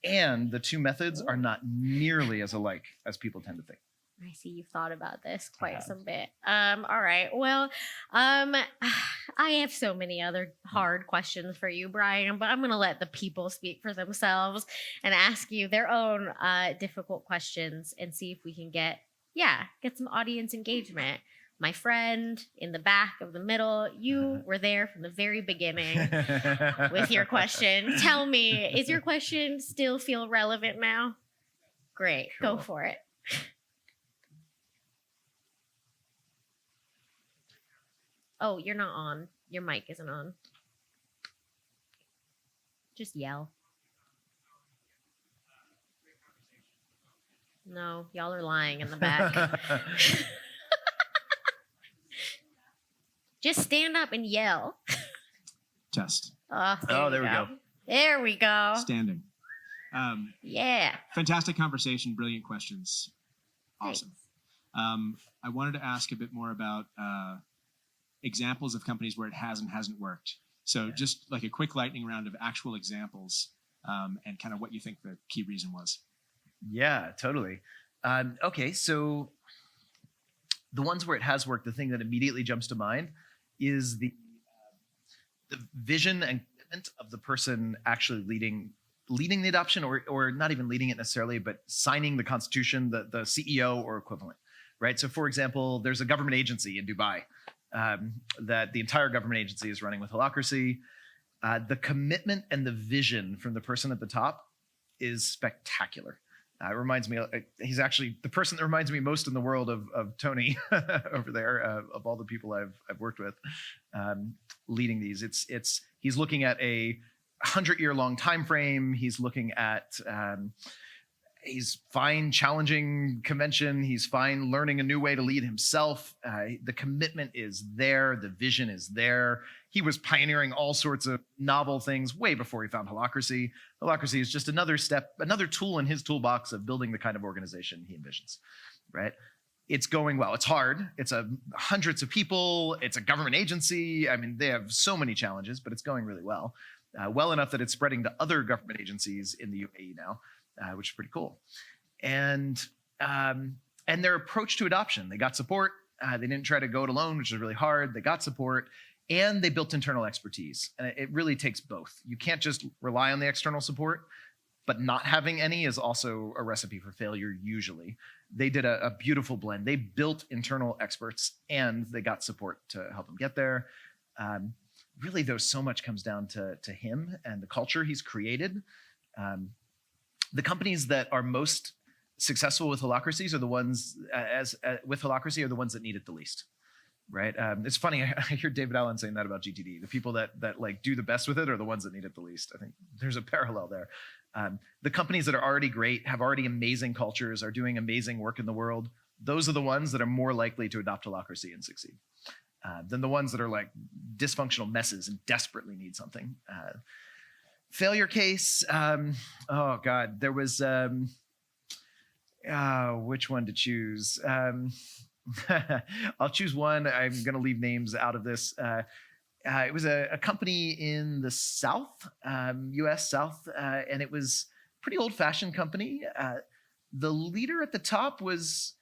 And the two methods are not nearly as alike as people tend to think. I see you've thought about this quite some bit. All right. Well, I have so many other hard questions for you, Brian, but I'm going to let the people speak for themselves and ask you their own difficult questions and see if we can get some audience engagement. My friend in the back of the middle, you were there from the very beginning with your question. Tell me, is your question still feel relevant now? Great. Cool. Go for it. Oh, you're not on. Your mic isn't on. Just yell. No, y'all are lying in the back. Just stand up and yell. Test. Oh, there we go. There we go. Standing. Yeah. Fantastic conversation. Brilliant questions. Awesome. I wanted to ask a bit more about examples of companies where it has and hasn't worked. So just like a quick lightning round of actual examples and kind of what you think the key reason was. Yeah, totally. Okay, so the ones where it has worked, the thing that immediately jumps to mind is the vision and commitment of the person actually leading the adoption, or not even leading it necessarily, but signing the constitution, the CEO or equivalent, right? So for example, there's a government agency in Dubai that the entire government agency is running with Holacracy. The commitment and the vision from the person at the top is spectacular. It reminds me, he's actually the person that reminds me most in the world of Tony over there, of all the people I've worked with leading these. He's looking at a 100-year-long time frame. He's looking at he's fine challenging convention. He's fine learning a new way to lead himself. The commitment is there. The vision is there. He was pioneering all sorts of novel things way before he found Holacracy. Holacracy is just another step, another tool in his toolbox of building the kind of organization he envisions, right? It's going well. It's hard. It's hundreds of people. It's a government agency. I mean, they have so many challenges, but it's going really well. Well enough that it's spreading to other government agencies in the UAE now, which is pretty cool. And their approach to adoption, they got support. They didn't try to go it alone, which is really hard. They got support, and they built internal expertise. And it really takes both. You can't just rely on the external support, but not having any is also a recipe for failure usually. They did a beautiful blend. They built internal experts, and they got support to help them get there. Really, though, so much comes down to him and the culture he's created. The companies that are most successful with Holacracy are the ones are the ones that need it the least, right? It's funny. I hear David Allen saying that about GTD. The people that like do the best with it are the ones that need it the least. I think there's a parallel there. The companies that are already great, have already amazing cultures, are doing amazing work in the world. Those are the ones that are more likely to adopt Holacracy and succeed than the ones that are like dysfunctional messes and desperately need something. Failure case. Oh God, there was, which one to choose? I'll choose one. I'm going to leave names out of this. It was a company in the South, US South, and it was a pretty old fashioned company. The leader at the top was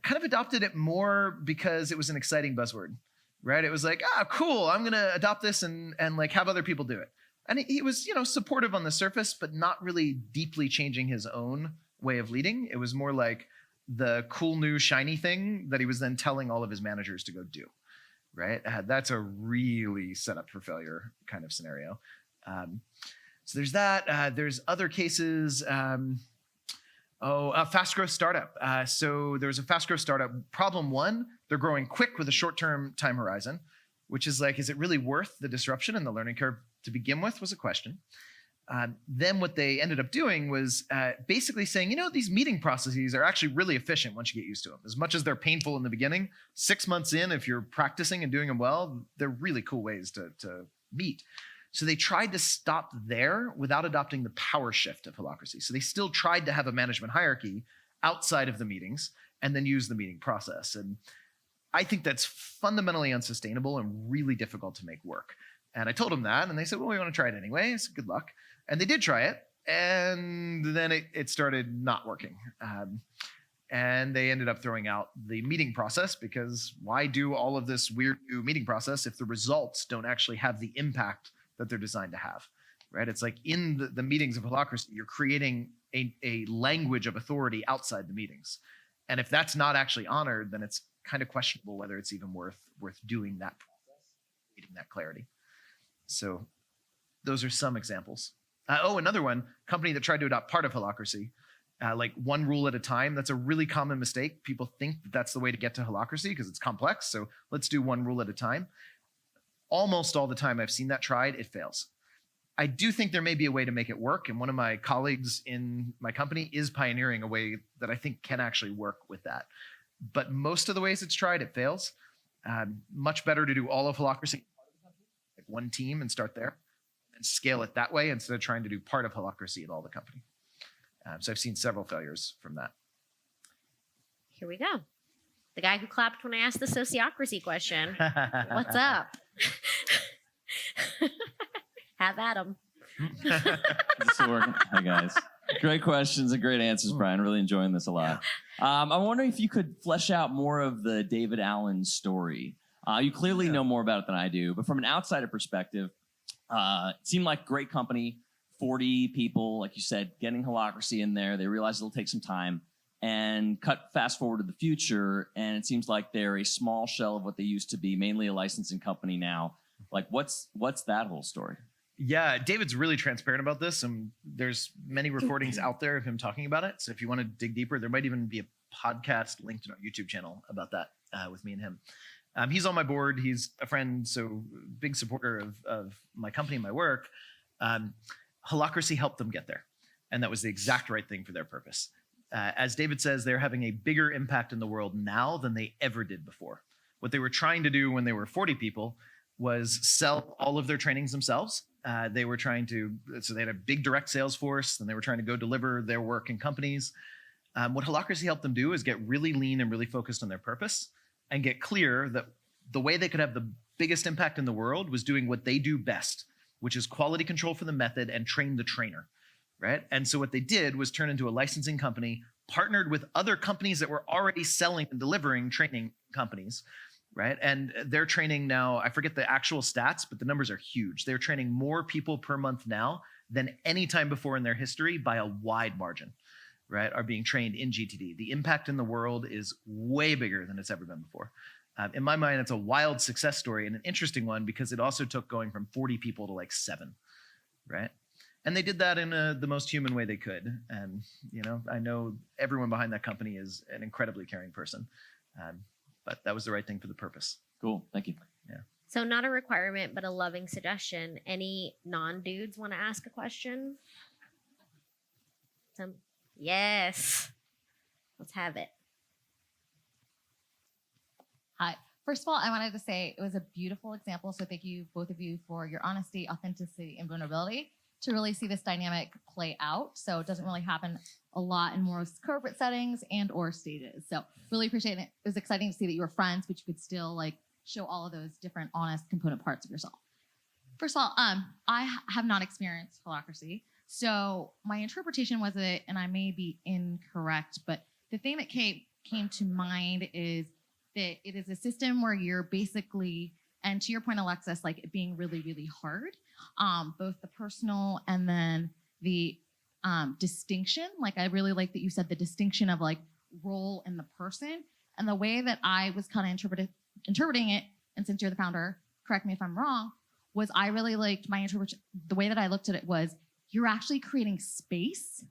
kind of adopted it more because it was an exciting buzzword, right? It was like, cool, I'm going to adopt this and like have other people do it. And he was, supportive on the surface, but not really deeply changing his own way of leading. It was more like the cool new shiny thing that he was then telling all of his managers to go do, right? That's a really set up for failure kind of scenario. So there's that. There's other cases. A fast growth startup. So there's a fast growth startup. Problem one, they're growing quick with a short-term time horizon, which is like, is it really worth the disruption and the learning curve to begin with, was a question. Then what they ended up doing was basically saying, these meeting processes are actually really efficient once you get used to them. As much as they're painful in the beginning, 6 months in, if you're practicing and doing them well, they're really cool ways to meet. So they tried to stop there without adopting the power shift of Holacracy. So they still tried to have a management hierarchy outside of the meetings and then use the meeting process. And I think that's fundamentally unsustainable and really difficult to make work. And I told them that, and they said, well, we want to try it anyway. I said, good luck. And they did try it, and then it started not working. And they ended up throwing out the meeting process, because why do all of this weird new meeting process if the results don't actually have the impact that they're designed to have, right? It's like in the meetings of Holacracy, you're creating a language of authority outside the meetings. And if that's not actually honored, then it's kind of questionable whether it's even worth doing that process, creating that clarity. So those are some examples. Another one, company that tried to adopt part of Holacracy, like one rule at a time. That's a really common mistake. People think that that's the way to get to Holacracy because it's complex. So let's do one rule at a time. Almost all the time I've seen that tried, it fails. I do think there may be a way to make it work. And one of my colleagues in my company is pioneering a way that I think can actually work with that. But most of the ways it's tried, it fails. Much better to do all of Holacracy, like one team, and start there and scale it that way instead of trying to do part of Holacracy at all the company. So I've seen several failures from that. Here we go. The guy who clapped when I asked the sociocracy question. What's up? Have at him. This will work. Hi, guys. Great questions and great answers, Brian. Really enjoying this a lot. I'm wondering if you could flesh out more of the David Allen story. You clearly know more about it than I do, but from an outsider perspective, it seemed like great company, 40 people, like you said, getting Holacracy in there. They realized it'll take some time, and fast forward to the future, and it seems like they're a small shell of what they used to be, mainly a licensing company now. Like, what's that whole story? Yeah, David's really transparent about this, and there's many recordings out there of him talking about it. So if you want to dig deeper, there might even be a podcast linked in our YouTube channel about that with me and him. He's on my board. He's a friend, so big supporter of my company and my work. Holacracy helped them get there, and that was the exact right thing for their purpose. As David says, they're having a bigger impact in the world now than they ever did before. What they were trying to do when they were 40 people was sell all of their trainings themselves. They were trying to, so they had a big direct sales force, and they were trying to go deliver their work in companies. What Holacracy helped them do is get really lean and really focused on their purpose, and get clear that the way they could have the biggest impact in the world was doing what they do best, which is quality control for the method and train the trainer, right? And so what they did was turn into a licensing company, partnered with other companies that were already selling and delivering training companies, right? And they're training now, I forget the actual stats, but the numbers are huge. They're training more people per month now than any time before in their history by a wide margin, right? Are being trained in GTD. The impact in the world is way bigger than it's ever been before. In my mind, it's a wild success story and an interesting one, because it also took going from 40 people to like 7, right? And they did that in the most human way they could. And, I know everyone behind that company is an incredibly caring person, but that was the right thing for the purpose. Cool. Thank you. Yeah. So not a requirement, but a loving suggestion. Any non-dudes want to ask a question? Yes. Let's have it. Hi. First of all, I wanted to say it was a beautiful example. So thank you, both of you, for your honesty, authenticity, and vulnerability to really see this dynamic play out. So it doesn't really happen a lot in more corporate settings and or stages. So really appreciate it. It was exciting to see that you were friends, but you could still show all of those different honest component parts of yourself. First of all, I have not experienced Holacracy. So my interpretation was it, and I may be incorrect, but the thing that came to mind is that it is a system where you're basically, and to your point, Alexis, it being really, really hard, both the personal and then the distinction. I really like that you said the distinction of role in the person, and the way that I was kind of interpreting it, and since you're the founder, correct me if I'm wrong, was I really liked my interpretation. The way that I looked at it was you're actually creating space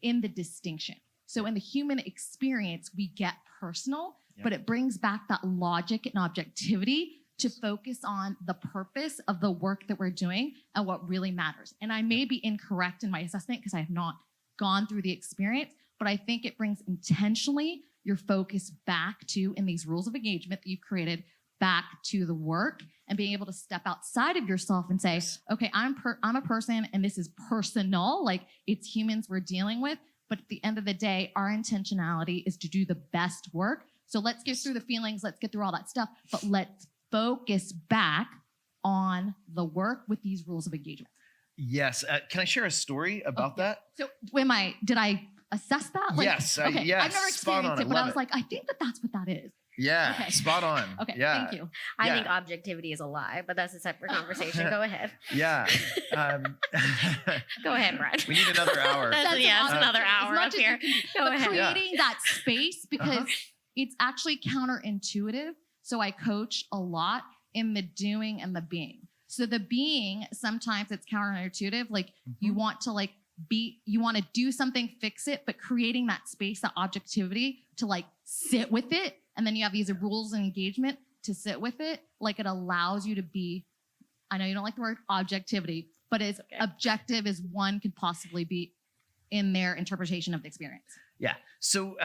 in the distinction. So in the human experience, we get personal, but it brings back that logic and objectivity to focus on the purpose of the work that we're doing and what really matters. And I may be incorrect in my assessment because I have not gone through the experience, but I think it brings intentionally your focus back to, in these rules of engagement that you've created, back to the work and being able to step outside of yourself and say, okay, I'm a person and this is personal, like it's humans we're dealing with, but at the end of the day, our intentionality is to do the best work. So let's get through the feelings, let's get through all that stuff, but let's focus back on the work with these rules of engagement. Yes. Can I share a story about that? So did I assess that? Yes. Okay. Yes. I've never experienced it, but I was like, I think that's what that is. Yeah. Okay. Spot on. Okay. Yeah. Thank you. I think objectivity is a lie, but that's a separate conversation. Go ahead. Yeah. Go ahead, Brian. We need another hour. That's another hour up As much as here. you can do, Go but ahead. creating that space because it's actually counterintuitive. So I coach a lot in the doing and the being. So the being, sometimes it's counterintuitive. Like you want to you want to do something, fix it, but creating that space, that objectivity to like sit with it. And then you have these rules and engagement to sit with it. Like it allows you to be, I know you don't like the word objectivity, but as objective as one could possibly be in their interpretation of the experience. Yeah. So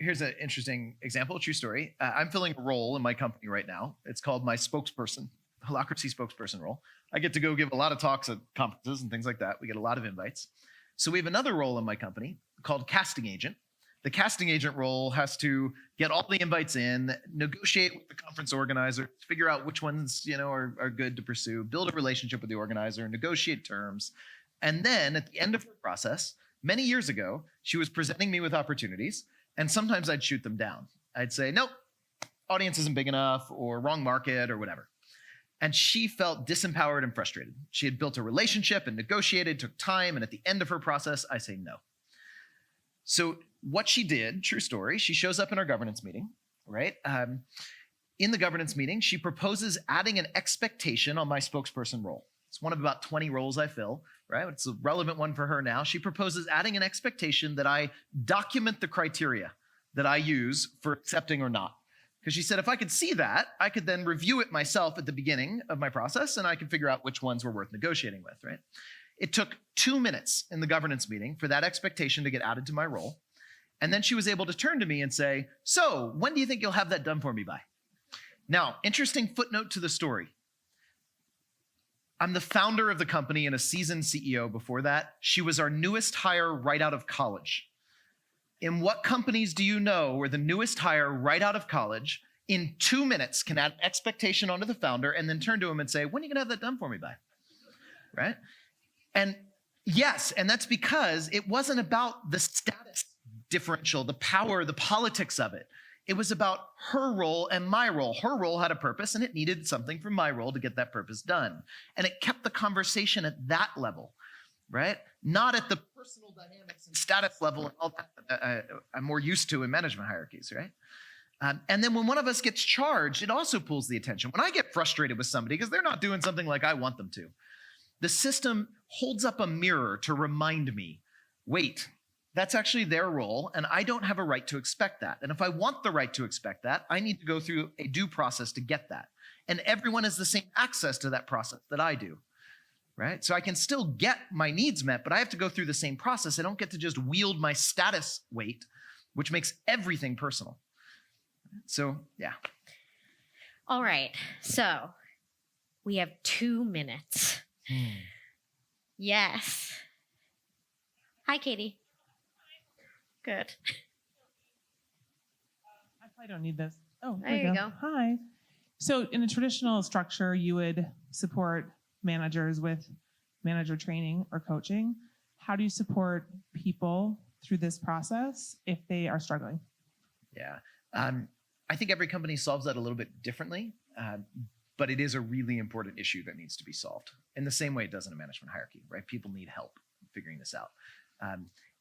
here's an interesting example, a true story. I'm filling a role in my company right now. It's called my spokesperson, Holacracy spokesperson role. I get to go give a lot of talks at conferences and things like that. We get a lot of invites. So we have another role in my company called casting agent. The casting agent role has to get all the invites in, negotiate with the conference organizer, figure out which ones are good to pursue, build a relationship with the organizer, negotiate terms. And then at the end of the process, many years ago, she was presenting me with opportunities, and sometimes I'd shoot them down. I'd say, nope, audience isn't big enough, or wrong market, or whatever. And she felt disempowered and frustrated. She had built a relationship and negotiated, took time, and at the end of her process, I say no. So what she did, true story, she shows up in our governance meeting, right? In the governance meeting, she proposes adding an expectation on my spokesperson role. It's one of about 20 roles I fill, right? It's a relevant one for her now. She proposes adding an expectation that I document the criteria that I use for accepting or not. Because she said, if I could see that, I could then review it myself at the beginning of my process, and I could figure out which ones were worth negotiating with, right? It took 2 minutes in the governance meeting for that expectation to get added to my role. And then she was able to turn to me and say, so when do you think you'll have that done for me by? Now, interesting footnote to the story. I'm the founder of the company and a seasoned CEO before that. She was our newest hire right out of college. In what companies do you know where the newest hire right out of college in 2 minutes can add expectation onto the founder and then turn to him and say, when are you gonna have that done for me by? Right? And yes, and that's because it wasn't about the status differential, the power, the politics of it. It was about her role and my role. Her role had a purpose and it needed something from my role to get that purpose done. And it kept the conversation at that level, right? Not at the personal dynamics and status level and all that I'm more used to in management hierarchies, right? And then when one of us gets charged, it also pulls the attention. When I get frustrated with somebody because they're not doing something like I want them to, the system holds up a mirror to remind me, wait, that's actually their role, and I don't have a right to expect that. And if I want the right to expect that, I need to go through a due process to get that. And everyone has the same access to that process that I do, right? So I can still get my needs met, but I have to go through the same process. I don't get to just wield my status weight, which makes everything personal. So, yeah. All right. So we have 2 minutes. Yes. Hi, Katie. Good. I probably don't need this. Oh, There you go. Hi. So in a traditional structure, you would support managers with manager training or coaching. How do you support people through this process if they are struggling? Yeah. I think every company solves that a little bit differently, but it is a really important issue that needs to be solved in the same way it does in a management hierarchy, right? People need help figuring this out.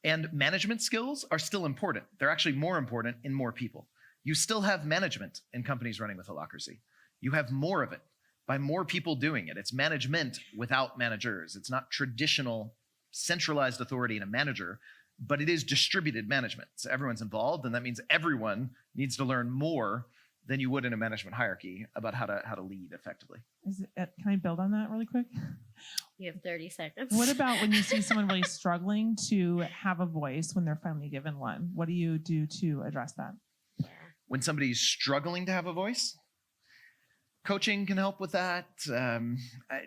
And management skills are still important. They're actually more important in more people. You still have management in companies running with Holacracy. You have more of it by more people doing it. It's management without managers. It's not traditional centralized authority and a manager, but it is distributed management. So everyone's involved, and that means everyone needs to learn more than you would in a management hierarchy about how to lead effectively. Can I build on that really quick? You have 30 seconds. What about when you see someone really struggling to have a voice when they're finally given one? What do you do to address that? When somebody's struggling to have a voice, coaching can help with that.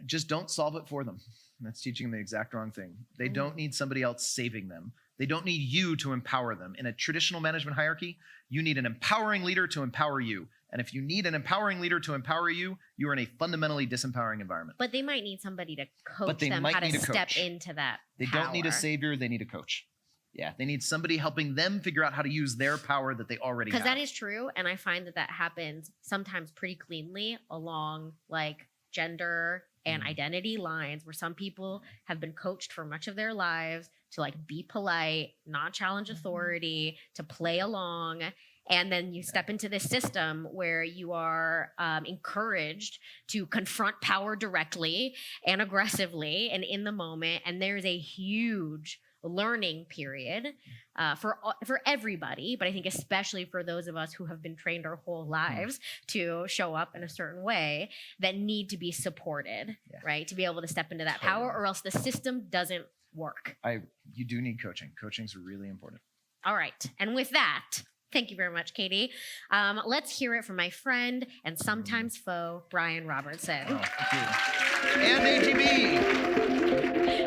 Just don't solve it for them. That's teaching them the exact wrong thing. They don't need somebody else saving them. They don't need you to empower them. In a traditional management hierarchy, you need an empowering leader to empower you. And if you need an empowering leader to empower you, you are in a fundamentally disempowering environment. But they might need somebody to coach them how to step into that They don't need a savior. They need a coach. Yeah, they need somebody helping them figure out how to use their power that they already have. Because that is true. And I find that happens sometimes pretty cleanly along like gender and identity lines, where some people have been coached for much of their lives to like be polite, not challenge authority, to play along. And then you step into this system where you are encouraged to confront power directly and aggressively and in the moment. And there's a huge learning period for everybody, but I think especially for those of us who have been trained our whole lives to show up in a certain way, that need to be supported, right? To be able to step into that power, or else the system doesn't work. You do need coaching. Coaching's really important. All right. And with that, thank you very much, Katie. Let's hear it from my friend and sometimes foe, Brian Robertson. Oh, thank you. And AGB.